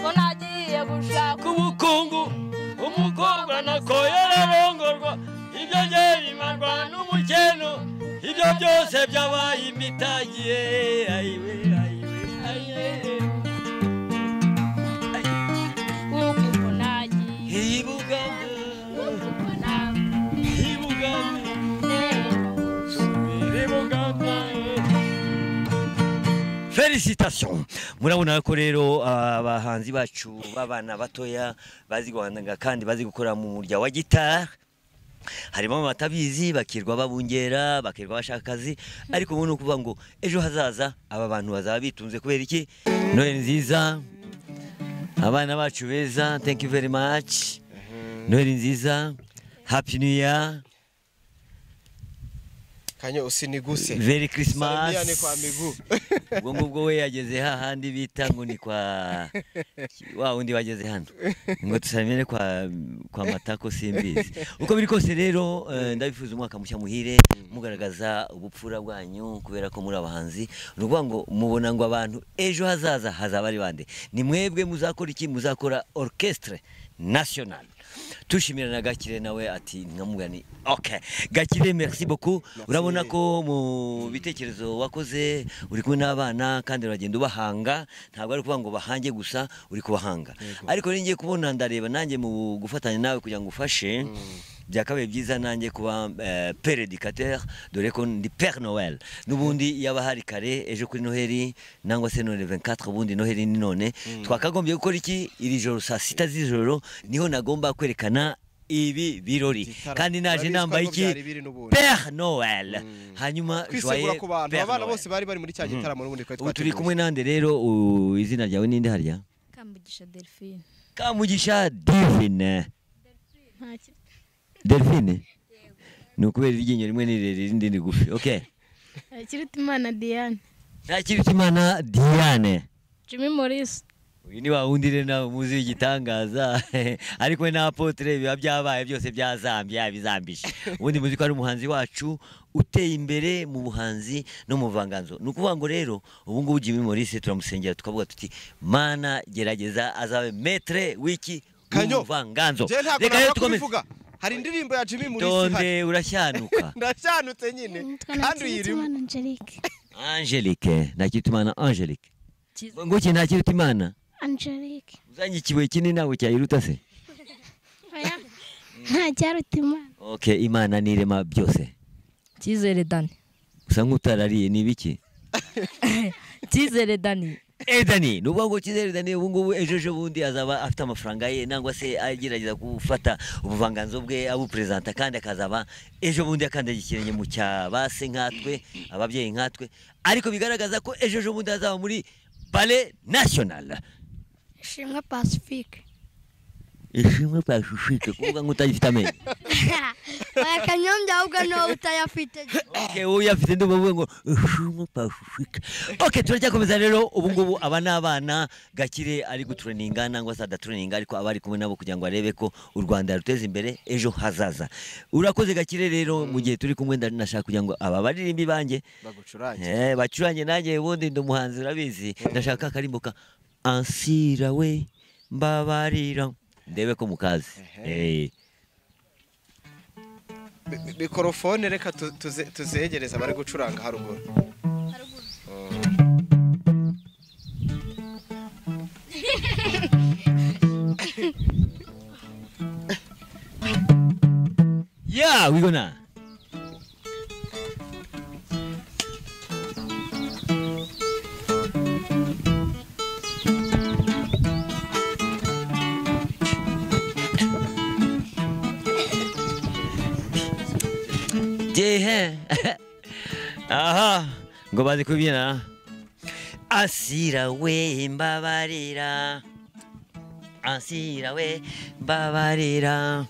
ko nagiye gushaka ubukungu umukobwa nako yararongorwa ibyo ngebimarwa n'umukeno ibyo byose byabaye imitagiye ayiwe kuko nagiye Félicitations. Murabona ko rero abahanzi bacu babana batoya bazi guhanga kandi bazi gukora mu murya wa gitari. Harimo abatabizi bakirwa babungera bakirwa bashaka akazi ariko ubu kuvuga ngo ejo hazaza aba bantu bazaba bitunze kubera iki Noheli nziza abana bacu beza thank you very much Noheli nziza happy new year Kanyo usiniguse Merry Christmas Salmiane kwa miguu ubwo ngubwo we yageze hahandi bita ngo ni kwa wa undi wageze hano ngo tusamene kwa matako simbizi uko biri kose rero ndabifuza umwaka mushya muhire mugaragaza ubupfura bwanyu kubera ko muri abahanzi nuvuga ngo mubona ngo abantu ejo hazaza hazaba ari bande ni mwebwe muzakora iki muzakora orchestre nationale tushimira na Gakire nawe ati nkamugani okay Gakire merci beaucoup urabona ko mu bitekerezo wakoze uri kumwe n'abana kandi uragenda ubahanga ntabwo ari kuvuga ngo bahange gusa uri kubahanga ariko ningiye kubona ndareba nanjye mu gufatanya nawe kugira ngo ufashe byakabaye byiza nanjye kuba père éducateur dore ko ndi Père Noël nubundi yaba hari kare ejo kuri Noheli nangwa se none 24 ubundi Noheli ni none twakagombye gukora iki iri joro saa 6 z'ijoro niho nagomba kwerekana ibi birori kandi naje nambaye iki Père Noël hanyuma joyeux ku bantu abana bose bari muri cya gitaramo n'ubundi twari turi kumwe nande rero izina ryawe ninde harya Kamugisha Delphine Kamugisha Divine Delphine ni ukubera iryinyo rimwe n'irere irindi ni gufi okay Kirutimana Diane Kirutimana Diane Jimmy Maurice uyu ni wa wundi rero nawe muzi igitangaza ariko na apotre biba byabaye byose byazambye bizambisha ubundi muzi ko ari umuhanzi wacu uteye imbere mu buhanzi no mu vanganzo nukuvuga ngo rero ubu ngubu Jimmy Maurice turamusengera tukavuga tuti mana gerageza azabe maître wiki vanganzo reka rero tukomeze hari indirimbo ya Jimmy Maurice tonde urashyanuka ndashyanutse nyine kandi uyirimo Angelique nakitumana Angelique ngo iki nakirutimana Angelique uzanye kibuye kinini nawe cyayiruta se oya nta cyarutimana okay imana nirema byose Cyizere Dani usa nk'utarariye ni biki Cyizere Dani Dani nuvuga ngo Cyizere Dani ubu ngubu ejo bundi azaba afite amafaranga ye nangwa se agerageza gufata ubuvanganzo bwe abu presenta kandi akazaba ejo bundi akandagikiranye mu cyabase nkatwe ababyeyi nkatwe ariko bigaragaza ko ejo bundi azaba muri Ballet National Ishimwe Pacifique Ishimwe Pacifique kuvuga ngo utagifite amenyo oya Kanyombya ahubwo no utayafite okay uyafite ndumva ngo Ishimwe Pacifique okay turacyakomeza rero ubu ngubu aba n'abana Gakire ari gutraninga nangwa se adatraninga ariko abari kumwe nabo kugira ngo arebe ko u Rwanda ruteze imbere ejo hazaza urakoze Gakire rero mu gihe turi kumwe ndashaka kugira ngo aba baririmbi banjye bagucurange bacurange nanjye ubundi ndumuhanzi urabizi ndashaka karimbuka ansira we mbabarira ndebe ko mukazi mikrofone reka tuzegereza bari gucuranga haruguru yeah we gonna aha ngo bazi kubyina asira we mbabarira, asira we mbabarira.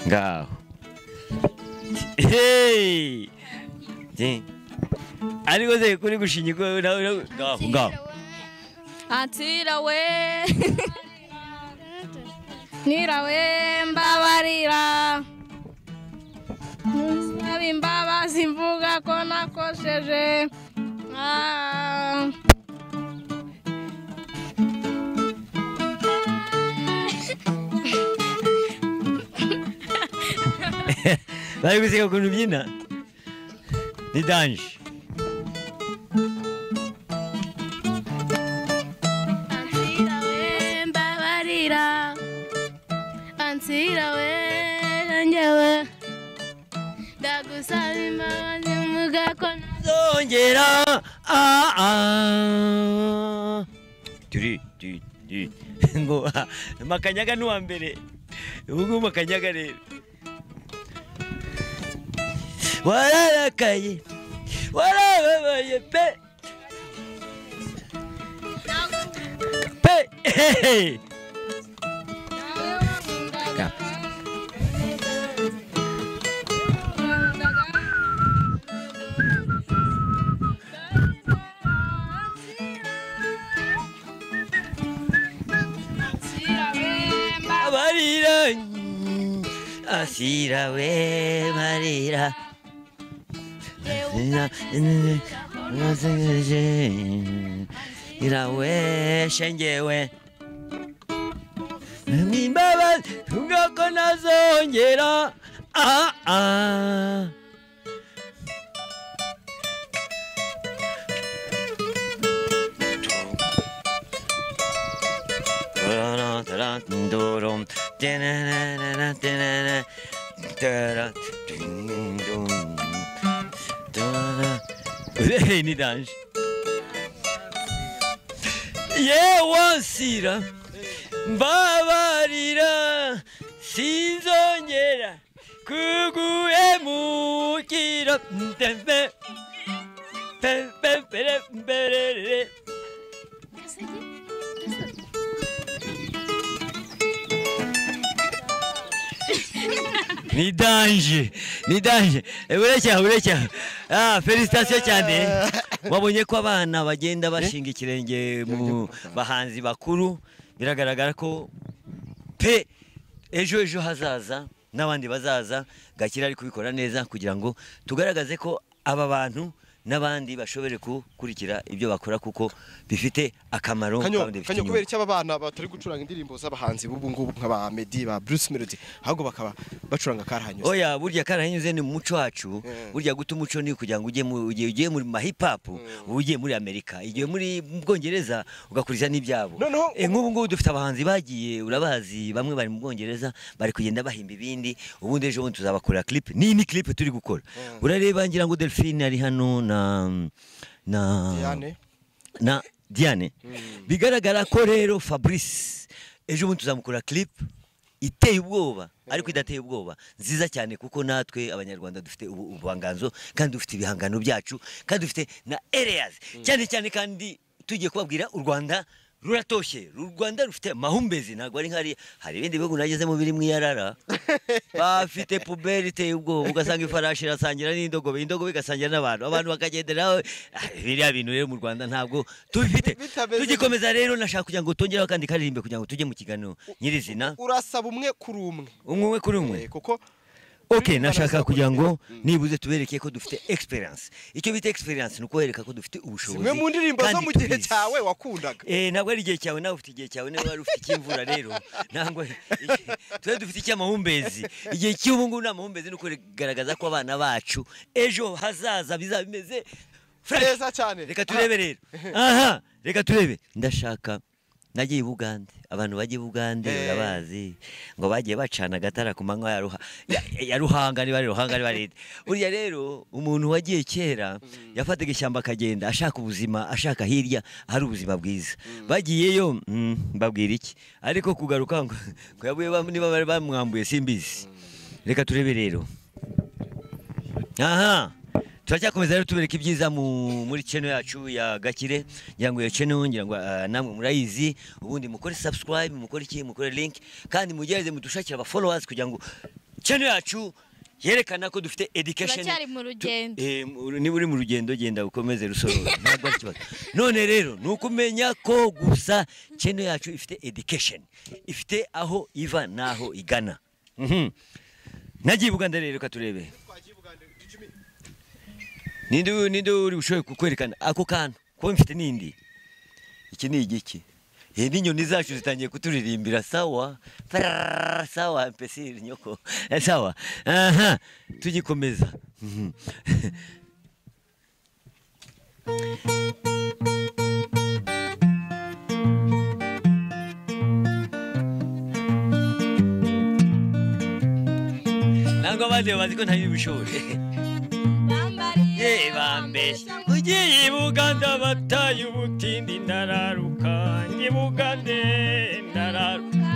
Ngaho hey ariko se kuri gushinyiko ngaho ansira we nira we mbabarira, nsaba imbabazi mvuga ko nakosheje. bari guseka ukuntu ubyina ni danje. Ansira we mbabarira, ansira we njyewe ndagusaba imbabazi mvuga ko zongera turi ngo makanyaga n'uwa mbere, ubu ngubu makanyaga rero wararakaye warababaye pe barira asira we marira irawe shengewe imbabazi mvuga ko nazongera ni danje yewansira mbabarira sinzongera kuguhemukira ni danje urecyaha felicitation cyane. Wabonye ko abana bagenda bashinga ikirenge mu bahanzi bakuru, biragaragara ko pe ejo hazaza n'abandi bazaza. Gakire ari kubikora neza kugira ngo tugaragaze ko aba bantu n'abandi bashobore gukurikira ibyo bakora kuko bifite akamaro. Kanyo kubera icyo aba bana batari gucuranga indirimbo z'abahanzi b'ubu ngubu nk'aba Meddy ba Bruce Melody, ahubwo bakaba bacuranga karahanyuze. Oya, burya karahanyuze ni mu muco wacu. Burya guta umuco ni kugira ngo ujye muri hip hop, ugiye muri Amerika, igiye muri Bwongereza ugakuriza n'ibyabo. Nk'ubu ngubu dufite abahanzi bagiye, urabazi, bamwe bari mu Bwongereza bari kugenda bahimba ibindi. Ubundi ejo bundi tuzabakorera clip. Ni clip turi gukora. Urareba ngira ngo Delphine ari hano na Diane. Bigaragara ko rero Fabrice ejo bundi tuzamukora clip iteye ubwoba, ariko idateye ubwoba, nziza cyane kuko natwe Abanyarwanda dufite ubuvanganzo kandi dufite ibihangano byacu kandi dufite na areas cyane kandi tugiye kubabwira u Rwanda ruratoshye. U Rwanda rufite mahumbezi, ntabwo ari nkari hari ibindi bihugu nagezemo biri mu yarara bafite puberi iteye ubwoba, ugasanga ifarashi irasangira n'indogobe, indogobe igasangira n'abantu, abantu bakagendera. Biriya bintu rero mu Rwanda ntabwo tubifite. Tugikomeza rero nashaka kugira ngo tongeraho kandi karirimbe kugira ngo tujye mu kiganiro nyirizina. Urasaba umwe kuri umwe kuko okay, nashaka kugira ngo nibuze tubereke ko dufite experience. Icyo bita experience ni ukwereka ko dufite ubushobozi. Zimwe mu ndirimbo zo mu gihe cyawe wakundaga. Ntabwo ari igihe cyawe, nawe ufite igihe cyawe, nawe wari ufite ikimvura rero. Ntabwo twe dufite icy'amahumbezi. Igihe cy'ubu ngubu n'amahumbezi ni ukugaragaza ko abana bacu ejo hazaza bizaba bimeze neza cyane. Reka turebe rero. Reka turebe. Ndashaka nagiye Bugande, abantu bagiye Bugande urabazi ngo bagiye bacana agatara ku manywa ya Ruhanga, niba ari Ruhanga niba ari. Burya rero umuntu wagiye kera yafataga ishyamba akagenda ashaka ubuzima, ashaka hirya hari ubuzima bwiza. Bagiyeyo mbabwira iki, ariko kugaruka ngo yabuye niba bari bamwambuye simbizi. Reka turebe rero. turacyakomeza rero tubereka ibyiza muri channel yacu ya Gakire ngira ngo iyo channel ngira ngo namwe murayizi ubundi mukore subscribe mukore iki mukore link kandi mugereze mudushakira aba followers kugira ngo channel yacu yerekana ko dufite education turacyari mu rugendo ni buri mu rugendo genda ukomeze rusoro ntabwo ari kibazo none rero nukumenya ko gusa channel yacu ifite education ifite aho iva naho igana nagiye Buganda rero katurebe ninde uri ushoye kukwerekana ako kantu ko mfite nindi iki ni igiki n'inyoni zacu zitangiye kuturirimbira sawa sawa mpesiri nyoko sawa aha tugikomeza ntabwo abandi bazi ko ntari bishobore bambeshe ugiye Buganda bataye ubutindi ndararuka Bugande ndararuka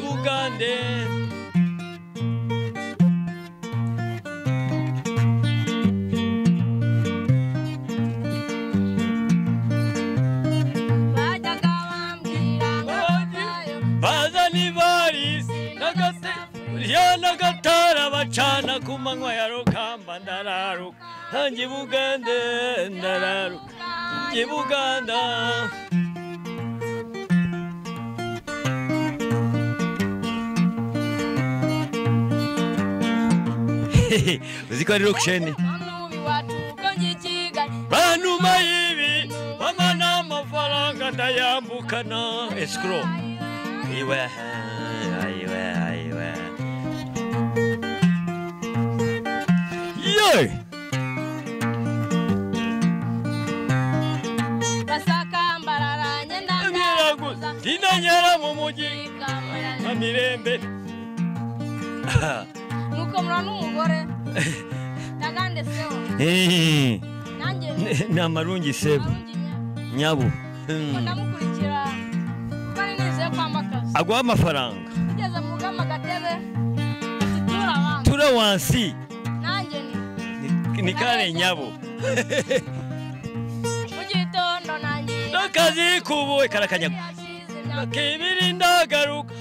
Bugande bajyaga bambwira bazani Fabrice nagatara bacana ku manywa ya Rukamba ndararuka Bugande ndararuka Buganda uziko ari roksheni bantu mayibi bamana amafaranga ndayambukana escrow iwe yoy basakambararanye ndabiraguza ndinanyara mu mujyi amirembe nuko mura n'umugore nagande sewa nanjye namarungi sebo nyabu ndamukurikira kuko ari nizeye kwamakaza agwa amafaranga ugeze mu gama gatebe tura wansi nanjye ni kare nyabo mu gitondo nanjye nakazi kubuwe karakanyago kibiri ndagaruka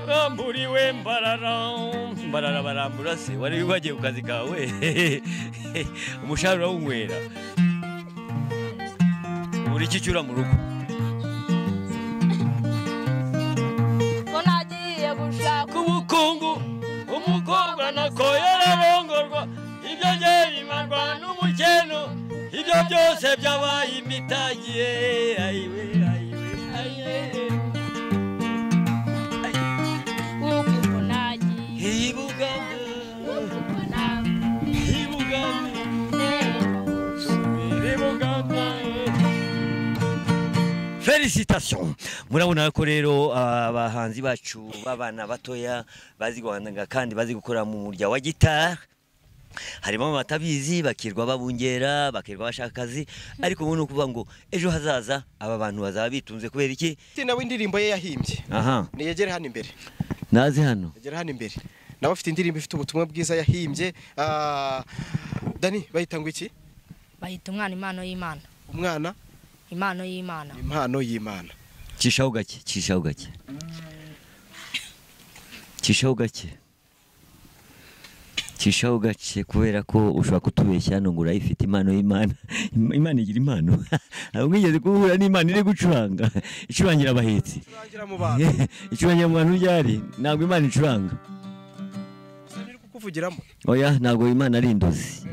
bamburiwe mbarara barambura se wari wagiye ku kazi kawe umushahara w'unywera buri cyicura mu rugo ko nagiye gushaka ubukungu umukobwa nako yararongorwa ibyo ngebimarwa n'umukeno ibyo byose byabaye imitagiye ayiwe Félicitations murabona ko rero abahanzi bacu babana batoya bazi guhanga kandi bazi gukora mu murya wa gitari harimo amatabizi bakirwa babungera bakirwa bashaka akazi ariko ubu nukuvuga ngo ejo hazaza aba bantu bazaba bitunze kubera iki nawe indirimbo ye yahimbye niyegere hano imbere nazi hano yegere hano imbere nawe afite indirimbo ifite ubutumwa bwiza yahimbye Dani bahita ngo iki bahita umwana impano y'Imana umwana impano y'Imana impano y'Imana cishaho gake cishaho gake kubera ko ushobora kutubeshya hano ngo urayifite impano y'Imana Imana igira impano mwigeze kuhura n'Imana iri gucuranga icurangira abahetsi icurangira mu bantu ryari ntabwo Imana icuranga kuvugiramo oya ntabwo Imana ari indozi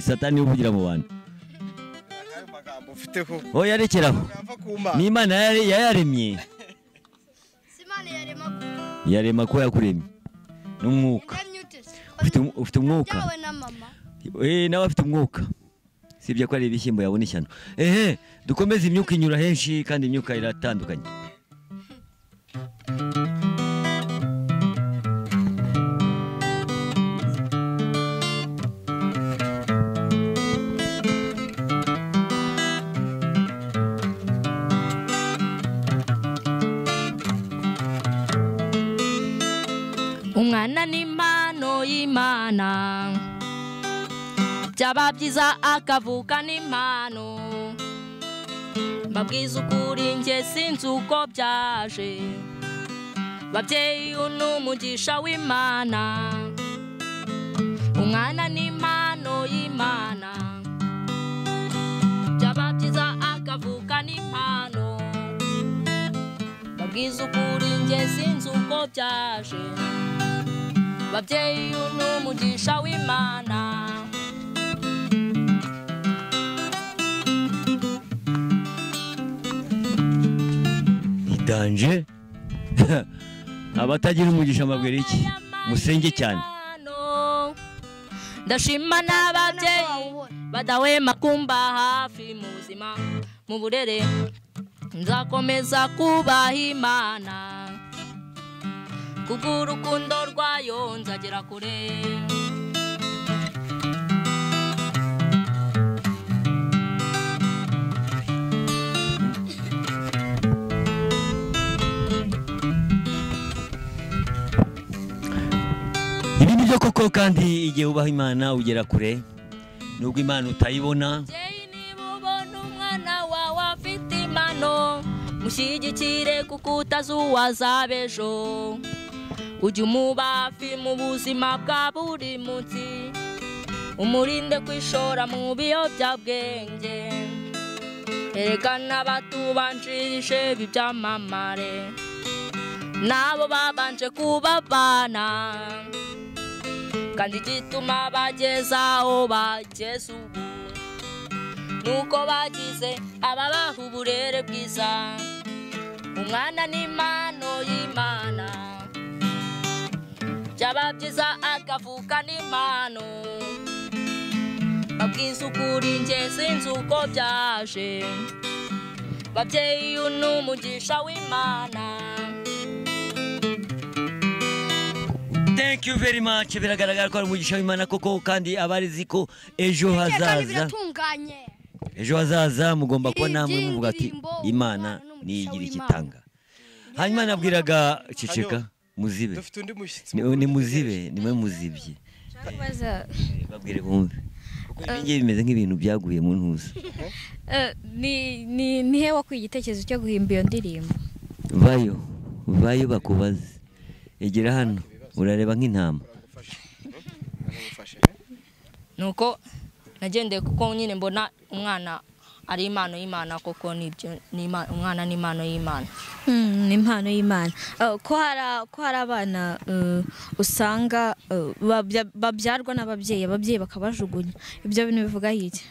satani uvugira mu bantu oya rekeraho ni Imana yayaremye yarema ko yakuremye n'umwuka ufite umwuka nawe afite umwuka sibyo ko ari ibishyimbo yabona ishyano dukomeze imyuka inyura henshi kandi imyuka iratandukanye umwana n'impano y'Imana byaba byiza akavuka n'impano mbabwiza ukuri njye sinzi uko byaje babyeyi n'umugisha w'Imana umwana n'impano y'Imana byaba byiza akavuka n'impano mbabwiza ukuri njye sinzi uko byaje babyeyi n'umugisha w'Imana idanje abatagira umugisha mabwira iki musenge cyane ndashima n'ababyeyi badahwema kumba hafi mu buzima mu burere nzakomeza kubaha Imana kubw'urukundo rwayo nzagera kure ibi ni byo koko kandi igihe ubaha Imana ugera kure nubwo Imana utayibona niba ubona umwana wawe afite impano mushyigikire kuko utazuwazabe ejo ujye umuba hafi mu buzima bwa buri munsi umurinde kwishora mu biyobyabwenge erekana abatubanjirije b'ibyamamare nabo babanje kubabana kandi gituma bagezaho bageze ubu nuko bagize ababaha uburere bwiza umwana n'impano y'Imana byaba byiza akavuka n'impano babwiza ukuri njye sinzi uko byaje babyeyi n'umugisha w'Imana. Thank you very much. Biragaragara ko ari umugisha w'Imana koko kandi abarizi ko ejo hazaza mugomba kuba namwe muvuga ati Imana niyigira ikitanga. Hanyuma nabwiraga ceceka muzibe. Ni muzibe, nimwe muzibye. Babwire bumve. Kuko ibingiye bimeze nk'ibintu byaguye mu ntuza. Ni hewa ku igitekerezo cyo guhimba iyo ndirimbo. Vayo bakubaze. Egera hano. Urareba nk'intama nuko nagendeye kuko nyine mbona umwana ari impano y'Imana koko nibyo ni umwana ni impano y'Imana ni impano y'Imana ko hari abana usanga babyarwa n'ababyeyi bakabajugunya ibyo bintu bivuga iki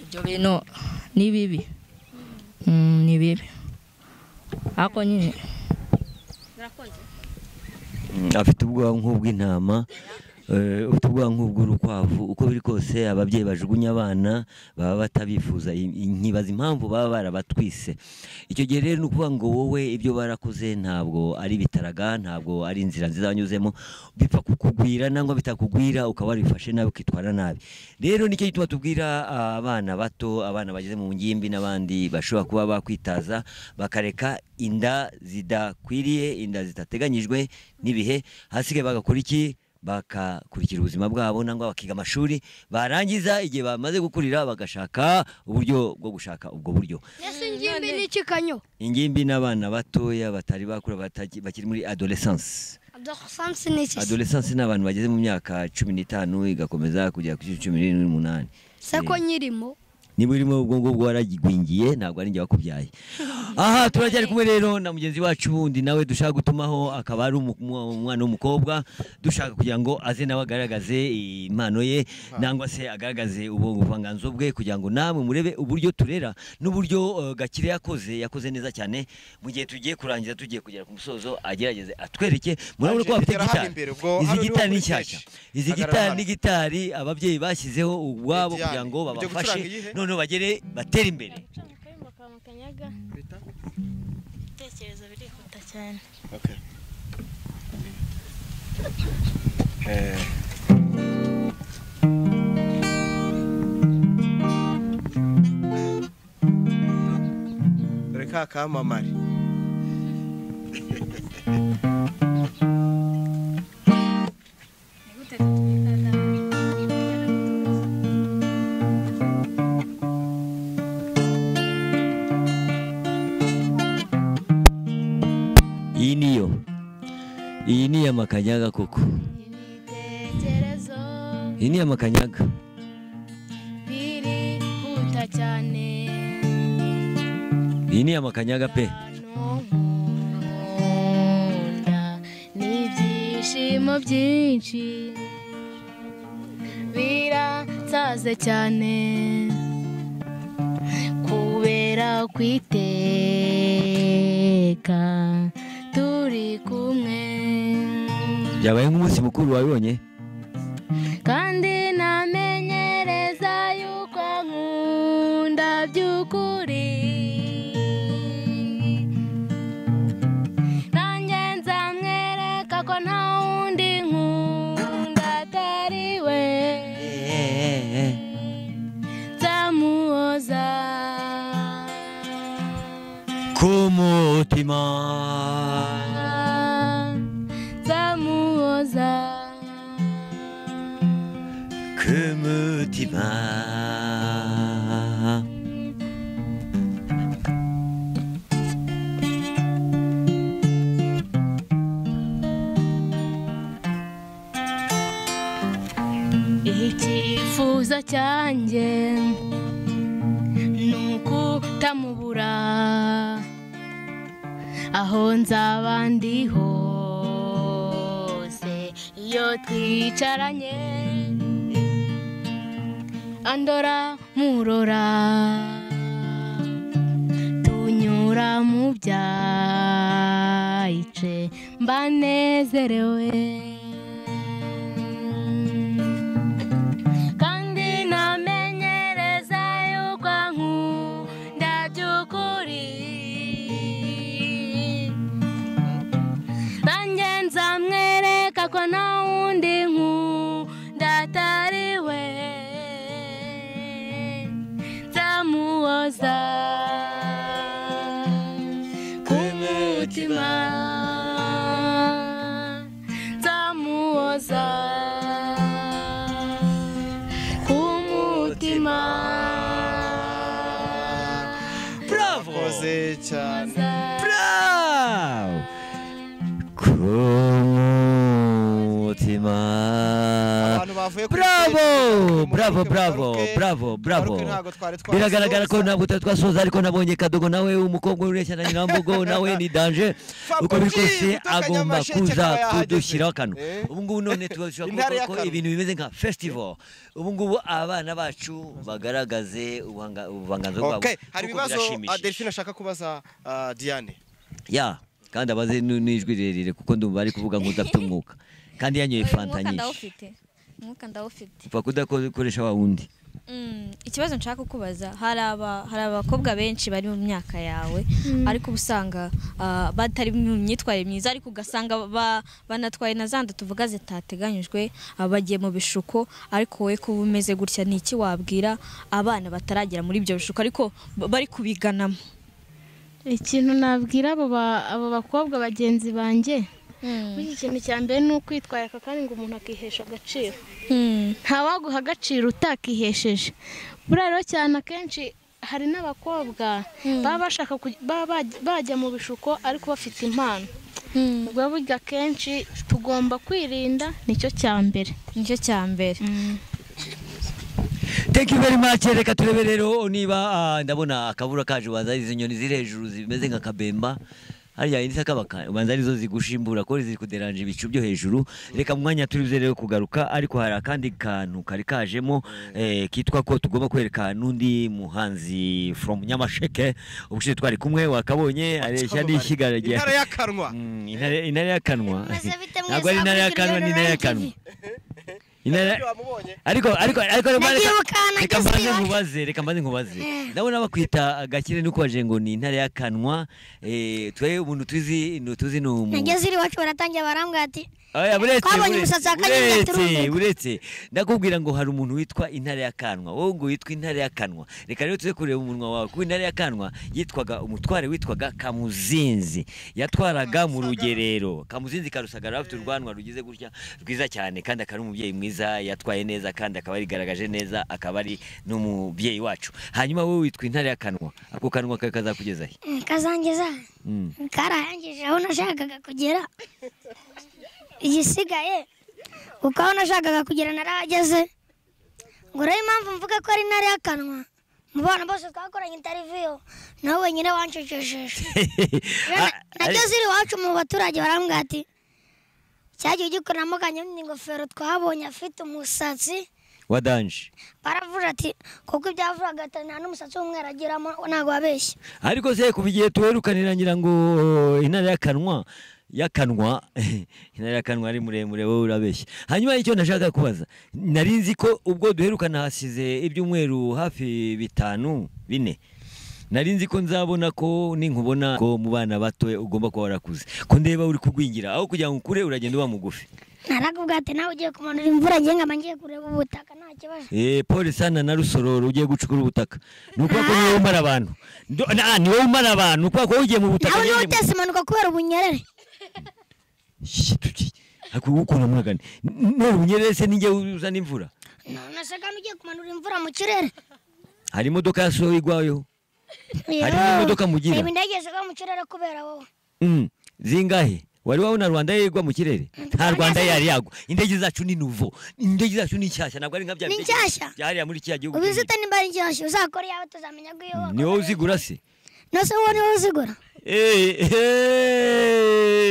ibyo bintu ni bibi ako nyine afite ubwoba nk'ubw'intama ufite ubwoba nk'ubw'urukwavu uko biri kose ababyeyi bajugunya abana baba batabifuza nkibaza impamvu baba barabatwise icyo gihe rero ni ukuvuga ngo wowe ibyo barakoze ntabwo ari bitaraga ntabwo ari inzira nziza banyuzemo bipfa kukugwira nangwa bitakugwira ukaba warifashe nabi ukitwara nabi rero nicyo gituma tubwira abana bato abana bageze mu ngimbi n'abandi bashobora kuba bakwitaza bakareka inda zidakwiriye inda zitateganyijwe n'ibihe hasigaye bagakora iki bakakurikira ubuzima bwabo nangwa bakiga amashuri barangiza igihe bamaze gukurira bagashaka uburyo bwo gushaka ubwo buryo ingimbi ni ikikanyo ingimbi n'abana batoya batari bakura bakiri muri adolescence ni abantu bageze mu myaka 15 igakomeza kujya ku 18 sako nyirimo niba urimo ubwo ngubwo waragigwingiye ntabwo ari njye wakubyaye aha turacyari kumwe rero na mugenzi wacu wundi nawe dushaka gutumaho akaba ari umwana w'umukobwa dushaka kugira ngo aze nawe agaragaze impano ye nangwa se agaragaze ubuvanganzo bwe kugira ngo namwe murebe uburyo turera n'uburyo Gakire yakoze neza cyane mu gihe tugiye kurangiza tugiye kugera ku musozo agerageze atwereke murabona ko bafite gitari izi gitari ni nshyashya izi gitari ni gitari ababyeyi bashyizeho ubwabo kugira ngo babafashe no bagere batera imbere ibitekerezo birihuta cyane dore ka kamamare iyi ni amakanyaga koko. Iyi ni amakanyaga. Birihuta cyane. Iyi ni amakanyaga pe. N'ibyishimo byinshi birasaze cyane kubera kwiteka turi kumwe. Byabaye nk'umunsi mukuru wabibonye. Kandi namenyereza yuko nkunda by'ukuri. Nanjye nzamwereka ko nta wundi nkunda atari we. Nzamuhoza ku mutima. Nzamuhoza ku mutima. icyifuzo cyanjye nuko utamubura aho nzaba ndi hose iyo twicaranye andora murora tunyura mu byayice mbanezerewe. Kandi namenyereza yuko nkunda by'ukuri. Nanjye nzamwereka ko nta wundi nkunda atari we. Nzamuhoza ku mutima. Nzamuhoza ku mutima. Bravo! Koze cyane. Bravo! Ku mutima. Abantu bavuye kuri Bravo! stage, Bravo, mugaruke, bravo, mugaruke. bravo, bravo. Mugaruke ntabwo twari twasoza. Biragaragara ko ntabwo tutari twasoza ariko nabonye Kadogo nawe umukobwa ureshya na Nyirambogo nawe ni danger. Uko biri kose agomba kuza kudushyiraho kano. Ubu ngubu none tubashaka ko ibintu bimeze nka festival. Ubu ngubu abana bacu bagaragaze ubuvanganzo bwabo. Okay, hari ibibazo Delphine ashaka kubaza Diane. Ya, kandi abaze n'ijwi rirerire kuko ndumva ari kuvuga nk'udafite umwuka. Kandi yanyoye fanta nyinshi. Umwuka ndawufite. Upfa kudakoresha wa wundi. Ikibazo nshaka kukubaza hari abakobwa benshi bari mu myaka yawe ariko ubusanga batari mu myitwarire myiza ariko ugasanga banatwaye na zanda tuvuga zitateganyijwe bagiye mu bishuko ariko wowe kuba umeze gutya ni iki wabwira abana bataragera muri ibyo bishuko ariko bari kubiganamo? Ikintu nabwira abo bakobwa bagenzi banjye ikintu cya mbere ni ukwitwararika kandi ngo umuntu akihesha agaciro. Ntawaguha agaciro utakihesheje. Buriya rero cyane akenshi hari n'abakobwa baba bashaka bajya mu bishuko ariko bafite impano. Ubwo burya akenshi tugomba kwirinda, nicyo cya mbere. Thank you very much. Reka turebe rero niba ndabona akabura kaje ubanza izi nyoni ziri hejuru zimeze nka kabemba. Hariya indisa kabaka ubanza arizo zigushimbura ko ziri kuderanje ibicu byo hejuru. Reka mu mwanya turize rero kugaruka ariko hari akandi kantu kari kajemo kitwa ko tugomba kwereka n'undi muhanzi from Nyamasheke. Ubushize twari kumwe wakabonye areshya n'ishigara rya Intare y'akanwa. Intare y'akanwa. Ntabwo ari intare y'akanwa ni intare y'akanwa. Ariko reka mbanze nkubaze ndabona bakwita Gakire nuko waje ngo ni intare y'akanwa twe ubuntu tuzi no nageze iri wacu baratangiye barambwa ati aya buretse ndakubwira ngo hari umuntu witwa intare y'akanwa wowe ngo witwa intare y'akanwa reka rero tuze kureba umunwa wawe ku intare y'akanwa yitwaga umutware witwaga Kamuzinzi yatwaraga mu rugerero Kamuzinzi karusagara afite urwanwa rugize gutya rwiza cyane kandi akari umubyeyi mwiza yatwaye neza kandi akaba arigaragaje neza akaba ari n'umubyeyi wacu hanyuma wowe witwa intare y'akanwa ako kanwa kazakugeza he kazangeza karahangije aho nashakaga kugera igisigaye ukaba nashakaga kugira narahageze ngo rero impamvu mvuga ko ari intare y'akanwa mu bana bose twakoranye interview nawe wenyine wancecesheje nageze iwacu mu baturage barambwira ati cyagiye ugikoramo Kanyombya ingofero twabonye afite umusatsi wa danje baravuze ati kuko ibyavugaga ati nta n'umusatsi w'umweru agiramo ntabwo wabeshye ariko se kubigiye tuherukanira ngira ngo intare y'akanwa intare y'akanwa ari muremure wowe urabeshya. Hanyuma icyo nashaka kubaza nari nzi ko ubwo duherukana hasize ibyumweru hafi 5-4 nari nzi ko nzabona ko ninkubona ko mu bana bato ugomba kuba warakuze ko ndeba uri kugwingira aho kugira ngo ukure uragenda uba mugufi. Narakubwira ati nawe ugiye kumanura imvura ngiye ngama ngiye kureba ubutaka nta kibazo. Pole sana na rusororo ugiye gucukura ubutaka. Nuko ko niwe umara abantu. Niwe umara abantu nuko ko ugiye mu butaka. Nawe utese imanuka kubera ubunyerere. Shituki. Hakubukona muragane. None ubunyerere se ninjye uzana imvura. Naseka ugiye kumanura imvura mu kirere. Hari imodoka yasohoye igwayo. Hari imodoka mugira. Ibi ndageze mu kirere kubera wowe. Zingahe? Wari wabona Rwanda yegwa mu kirere? Nta Rwanda yari yagwa. Indege zacu ni nouveau. Indege zacu ni cyashya ntabwo ari nka bya ndege. Byari muri kiya gihugu. Ubizita nimba ari cyashya uzakora yawe tuzamenya ko iyo. Ni wowe uzigura se? Nose wowe ni wowe uzigura.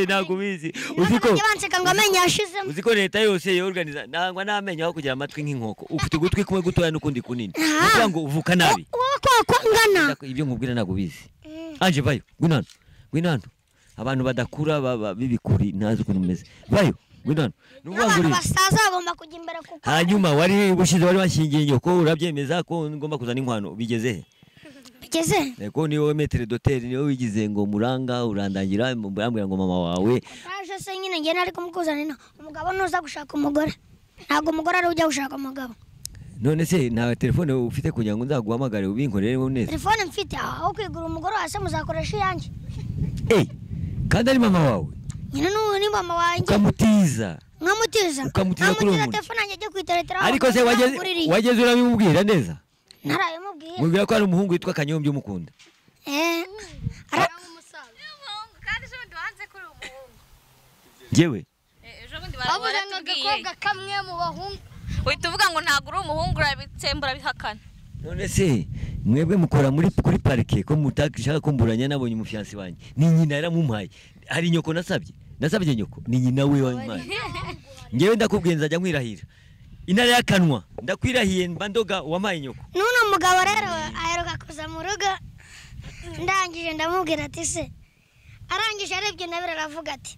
Ntabwo bizi. Uziko. Yabanseka ngo amenye yashizemo. Uziko leta yose yorganiza nangwa namenye aho kugira amatwi nk'inkoko. Ufite gutwi kumwe gutoya n'ukundi kunini. Kugira ngo uvuka nabi. Ko ngana. Ibyo nkubwira ntabwo bizi. Anje bayo. Gwinano. Abantu badakura bibikuri ntazi ukuntu umeze bayo gwinano n'ubanguri basaza bagomba kujya imbere kuko hanyuma wari bushize wari washingiye nyoko urabyemeza ko ngomba kuzana inkwano bigeze ko ni wowe metere doteri ni wowe wigize ngo muranga urandangira mbambira ngo mama wawe aje se nyine ngene ari kumukuzanira umugabo nuza gushaka umugore ntago umugore ari ujya gushaka umugabo none se nta telefone ufite kugira ngo nzaguhamagare ubinkorere neza telefone mfite aho kwigura umugore wase muzakoresha yanjye kandi ari mama wawe nyine ni mama wanjye ukamutiza kuri umuntu telefone yanjye ajya kwiteretera ariko se wageze urabimubwira neza narabimubwira mubwira ko ari umuhungu witwa Kanyombya umukunda ari umusaza kandi se ndi wanze kuri umuhungu jewe ejo bundi baratubwiye kamwe mu bahungu uhita uvuga ngo ntabwo uri umuhungu urabitsembura bihakana none se mwebwe mukora kuri parike ko mutashaka kumburanya nabonye umufiansi wanjye ni nyina yaramumpaye hari nyoko nasabye nyoko ni nyina we wampaye ngewe ndakubwiye nzajya nkwirahira intare y'akanwa ndakwirahiye mbandoga wampaye nyoko none umugabo rero aheruka kuza mu rugo ndangije ndamubwira ati se arangije arebye nabira aravuga ati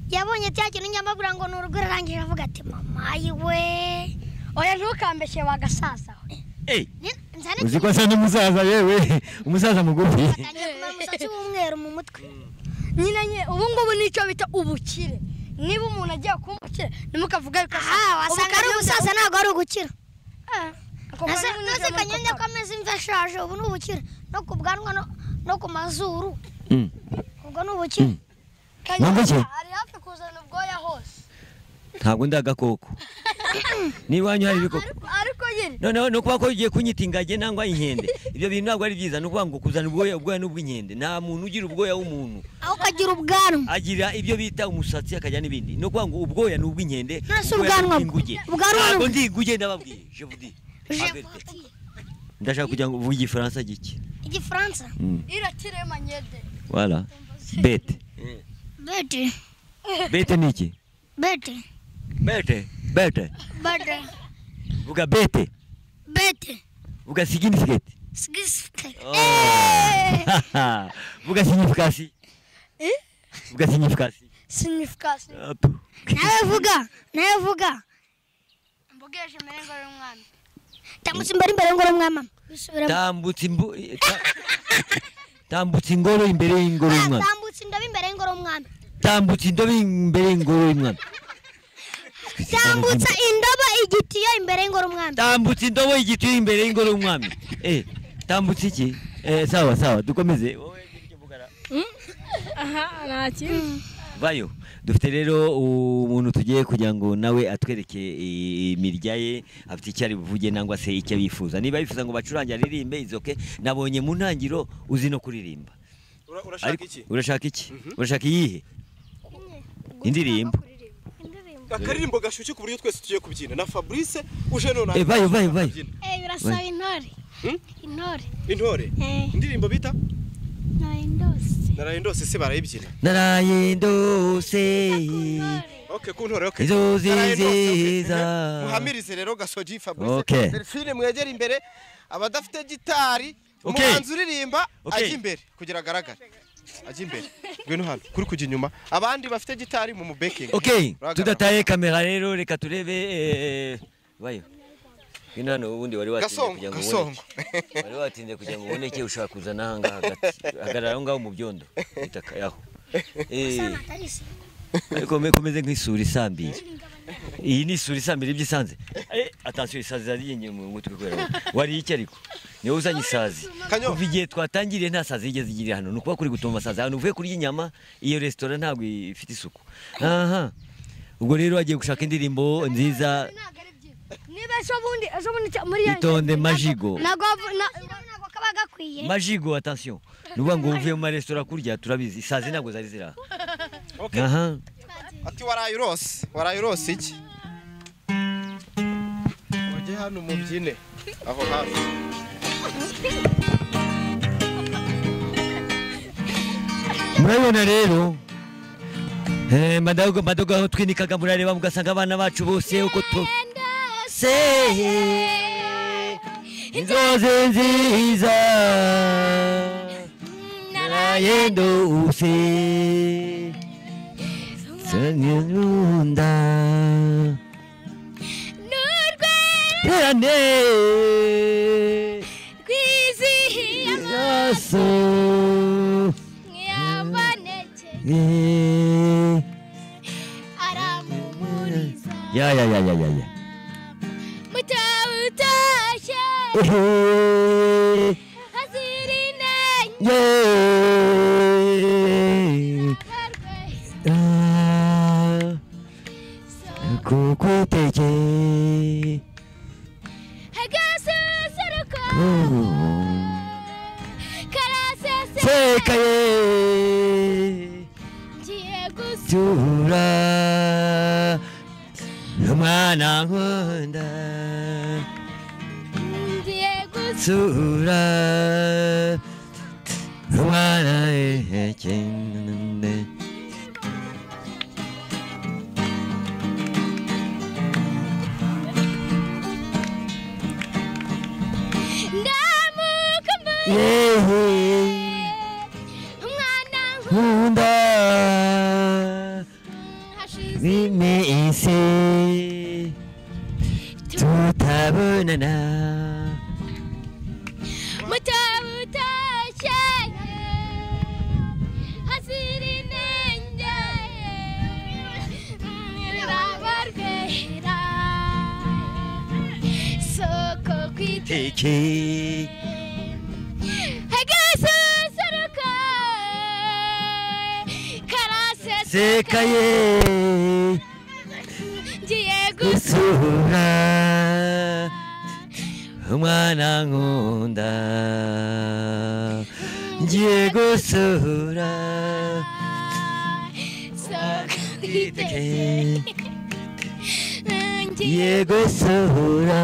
yabonye cya kintu nyamabura ngo n'urugo arangije avuga ati mama yiwe oya ntukambeshye wagasaza uzi ko asa n'umusaza yewe umusaza mugufi umusatsi w'umweru mu mutwe nyine ubu ngubu nicyo bita ubukire niba umuntu agiye kumukira nimukavuga yuko wasanga ari umusaza ntabwo ari ugukira nase Kanyombya ko ameze imvi ashaje ubu ni ubukire no ku bwanwa no ku mazuru ubwo ni ubukire Kanyombya ari hafi kuzana ubwoya hose ntabwo ndagakoko niwanyu hari ibikoko ariko nyine noneho no kuba ko ugiye kunyita ingage nangwa inkende ibyo bintu ntabwo ari byiza no kuvuga ngo kuzana ubwoya n'ubw'inkende nta muntu ugira ubwoya w'umuntu aho kagira ubwanwa agira ibyo bita umusatsi akajya n'ibindi no kuvuga ngo ubwoya n'ubw'inkende ubwanwa ndi inguge ndababwiye je vous dis ndashaka kugira ngo uvuge igifaransa gike igifaransa iratire manyede voilà bete ni iki bete vuga bete vuga significate vuga signification vuga signification nawe vuga mbogeje merengo y'umwami tambutse imbere y'ingoro y'umwami tambutse ingoro imbere y'ingoro y'umwami tambutse indobo imbere y'ingoro y'umwami tambutse indobo imbere y'ingoro y'umwami tambutse indobo igitiyo imbere y'ingoro y'umwami tambutse indobo igitiyo imbere y'ingoro y'umwami tambutse iki sawa dukomeze aha naki bayo dufite rero umuntu tugiye kugira ngo nawe atwereke imirya ye afite icyo ari buvuge nangwa se icyo bifuza niba bifuza ngo bacurange aririmbe izoke nabonye mu ntangiro uzi no kuririmba urashaka iki urashaka iyihe indirimbo akaririmbo gashyushye ku buryo twese tugiye kubyina na Fabrice uje none bayo birasaba intore indirimbo bita narayindose se barayibyina narayindose okay kuntore okay izo ziza muhamirize rero Gasogi Fabrice Delphine mwegera imbere abadafite gitari umuhanzi uririmba ajya imbere kugira agaragara ajya imbere ngwino hano kuri kujya inyuma abandi bafite gitari mu baking tudataye kamera rero reka turebe bayo ngwino hano ubundi wari watinze kugira ngo uboneke ushaka kuzana hanga hagati hagarara ngaho mu byondo itaka yaho ariko komeze nk'isura isambire iyi ni isura isambire by'isanze attention isazi zariye mu mutwe kwera wari iki ariko niwe uzanye isazi kuva igihe twatangiriye nta sazi yigeze igira hano nukuba kuri gutuma asazi hano uvuye kuri inyama iyo restaurant ntabwo ifite isuku ubwo rero agiye gushaka indirimbo nziza niba ejo bundi muri itonde majigo nago kaba gakwiye majigo attention nuba ngo uvuye mu restaurant kurya turabizi isazi ntabwo zari zira ati warayirose iki wajye hano mubyine aho hafi murabibona rero madogo aho twinikaga murareba mugasanga abana bacu bose uko inzozi nziza narayindose sanyunda nurwerane rwizihiye amaso yabaneke aramumuriza ya mutawutashye hazirine kukuteke hagasusuruko sekaye ngiye gusura umwana nkunda ngiye gusura umwana ehekende umwana nkunda bimeze tutabonana mutawutashye hazirinenge birabarwera soko kwiteke hagasusuruka sekaye ngiye gusura umwana nkunda ngiye gusura kwiteke ngiye gusura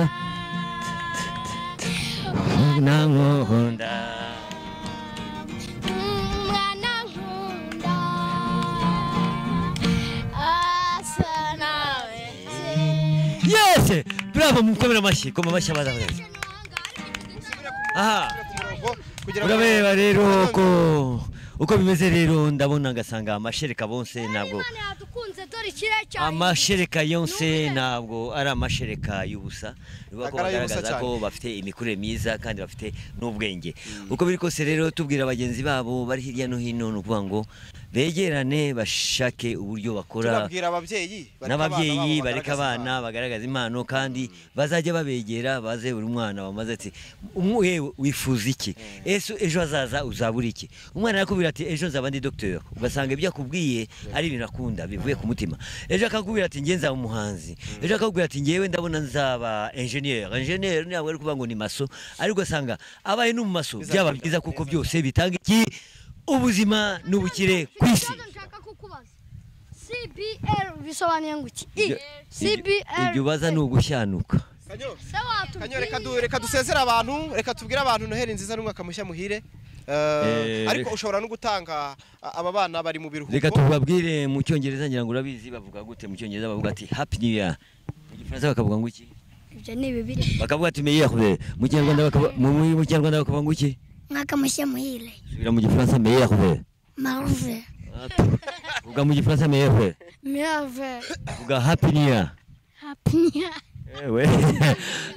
umwana nkunda umwana nkunda asa nawe yes bravo mukomera amashyi koma amashyi abadabaza urabeba rero uko bimeze rero ndabona ngasanga amashereka bonse ntabwo amashereka yonse ntabwo ari amashereka y'ubusa bagaragaza ko bafite imikurire myiza kandi bafite n'ubwenge uko biri kose rero tubwira abagenzi babo bari hirya no hino ni ukuvuga ngo begerane bashake uburyo bakora n'ababyeyi bareka abana bagaragaza impano kandi bazajya babegera baze buri mwana bamaze ati wifuza iki ejo hazaza uzabura iki umwana arakubwira ati ejo nzaba ndi docteur ugasanga ibyo akubwiye ari ibintu akunda bivuye ku mutima ejo akakubwira ati ngiye nzaba umuhanzi ejo akakubwira ati ngewe ndabona nzaba engineer ntabwo ari kuvuga ngo ni maso ariko ugasanga abaye n'umumaso byaba byiza kuko byose bitanga iki ubuzima n'ubukire ku isi BL bisobanuye ngo iki CBL ibyo baza ni ugushanuka. Kanyo reka dusezera abantu, reka tubwire abantu Noheli nziza n'umwaka mushya muhire. Ariko ushobora no gutanga aba bana bari mu biruhuko. Reka tubabwire mu cyongereza ngira ngo urabizi bavuga gute mu cyongereza bavuga ati happy new year. Mu gifaransa bakavuga ngo iki? ibyo ni bibiri Bakavuga ati meilleur. Mu Kinyarwanda bakavuga ngo iki? mwaka mushya muhire Subira mu gifaransa meilleur. marve Vuga mu gifaransa meilleur. merve Vuga happy new year. happy new year Ewe.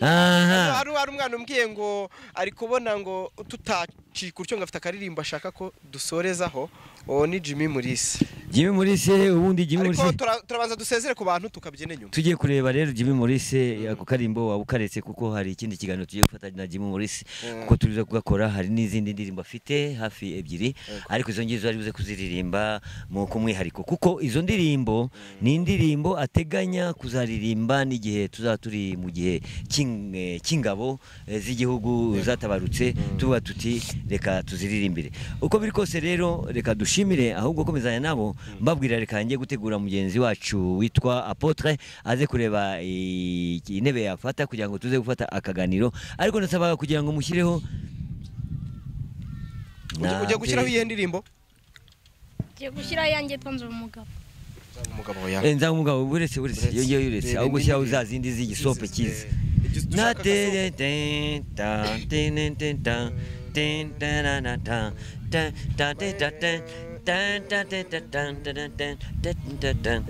Aha. Hari umwana umbwiye ngo ari kubona ngo tutacika utyo ngafite akaririmbo ashaka ko dusorezaho. O ni Jimmy Mulise. Jimmy Mulise ubundi Jimmy Mulise. Ariko turabanza dusezere ku bantu tukabyina nyuma. Tugiye kureba rero Jimmy Mulise ako karimbo wabukaretse kuko hari ikindi kiganiro tugiye gufata na Jimmy Mulise kuko turiza kugakora hari n'izindi ndirimbo afite hafi ebyiri ariko izo ngizo ari buze kuziririmba mu kumwihariko kuko izo ndirimbo ni indirimbo ateganya kuzaririmba n'igihe turi mu gihe cy'ingabo z'igihugu zatabarutse tuba tuti reka tuziririmbire uko biri kose rero reka dushimire ahubwo komezanya nabo mbabwira reka ngiye gutegura mugenzi wacu witwa Apotre aze kureba intebe yafata kugira ngo tuze gufata akaganiro ariko ndasaba kugira ngo mushyireho ujye gushyiraho iyi ndirimbo Ngiye gushyira yanjye tonze umugabo umugabo umugabo buretse yongeye yuretse ahubwo gushyiraho za zindi z'igisope cyiza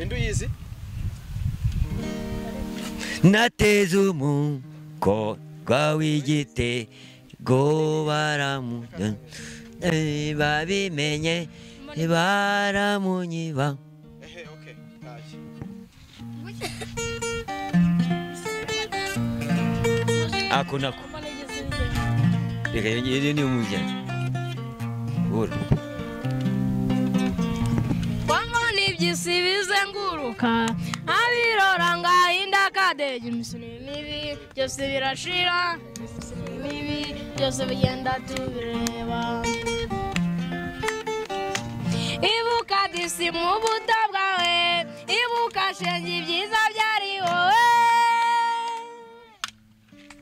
Induyizi nateze umukobwa w'igitego babimenye baramunyiba ako nako reka yongere ni umujyana uru Wango n'ibyisi bizenguruka abirora ngahinda kadeje imisuni mibi byose birashira mibi byose bigenda tubireba ibuka disi mu buto bwawe ibuka shenge ibyiza byari wowe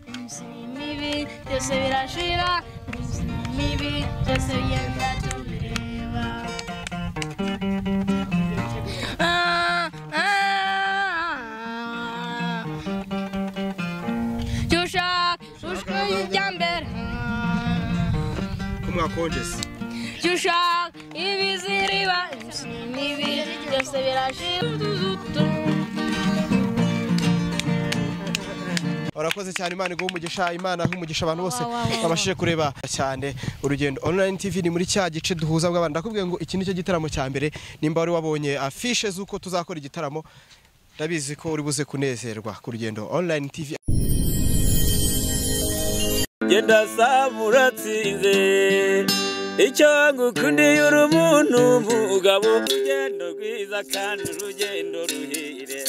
imisuni mibi byose birashira mibi byose bigenda tubireba kumwakongeza Chushak ibiziriba mibi byose birashira Urakoze cyane Imana iguha umugisha Imana umugisha abantu bose babashije kureba cyane urugendo online TV ni muri cya gice duhuza bw'abantu ndakubwiye ngo iki nicyo gitaramo cya mbere nimba wari wabonye afishe z'uko tuzakora igitaramo ndabizi ko uri buze kunezerwa ku rugendo online TV Genda samuratsinze icyo ngukundiye uri umuntu mugabo urugendo rwiza kandi urugendo ruhire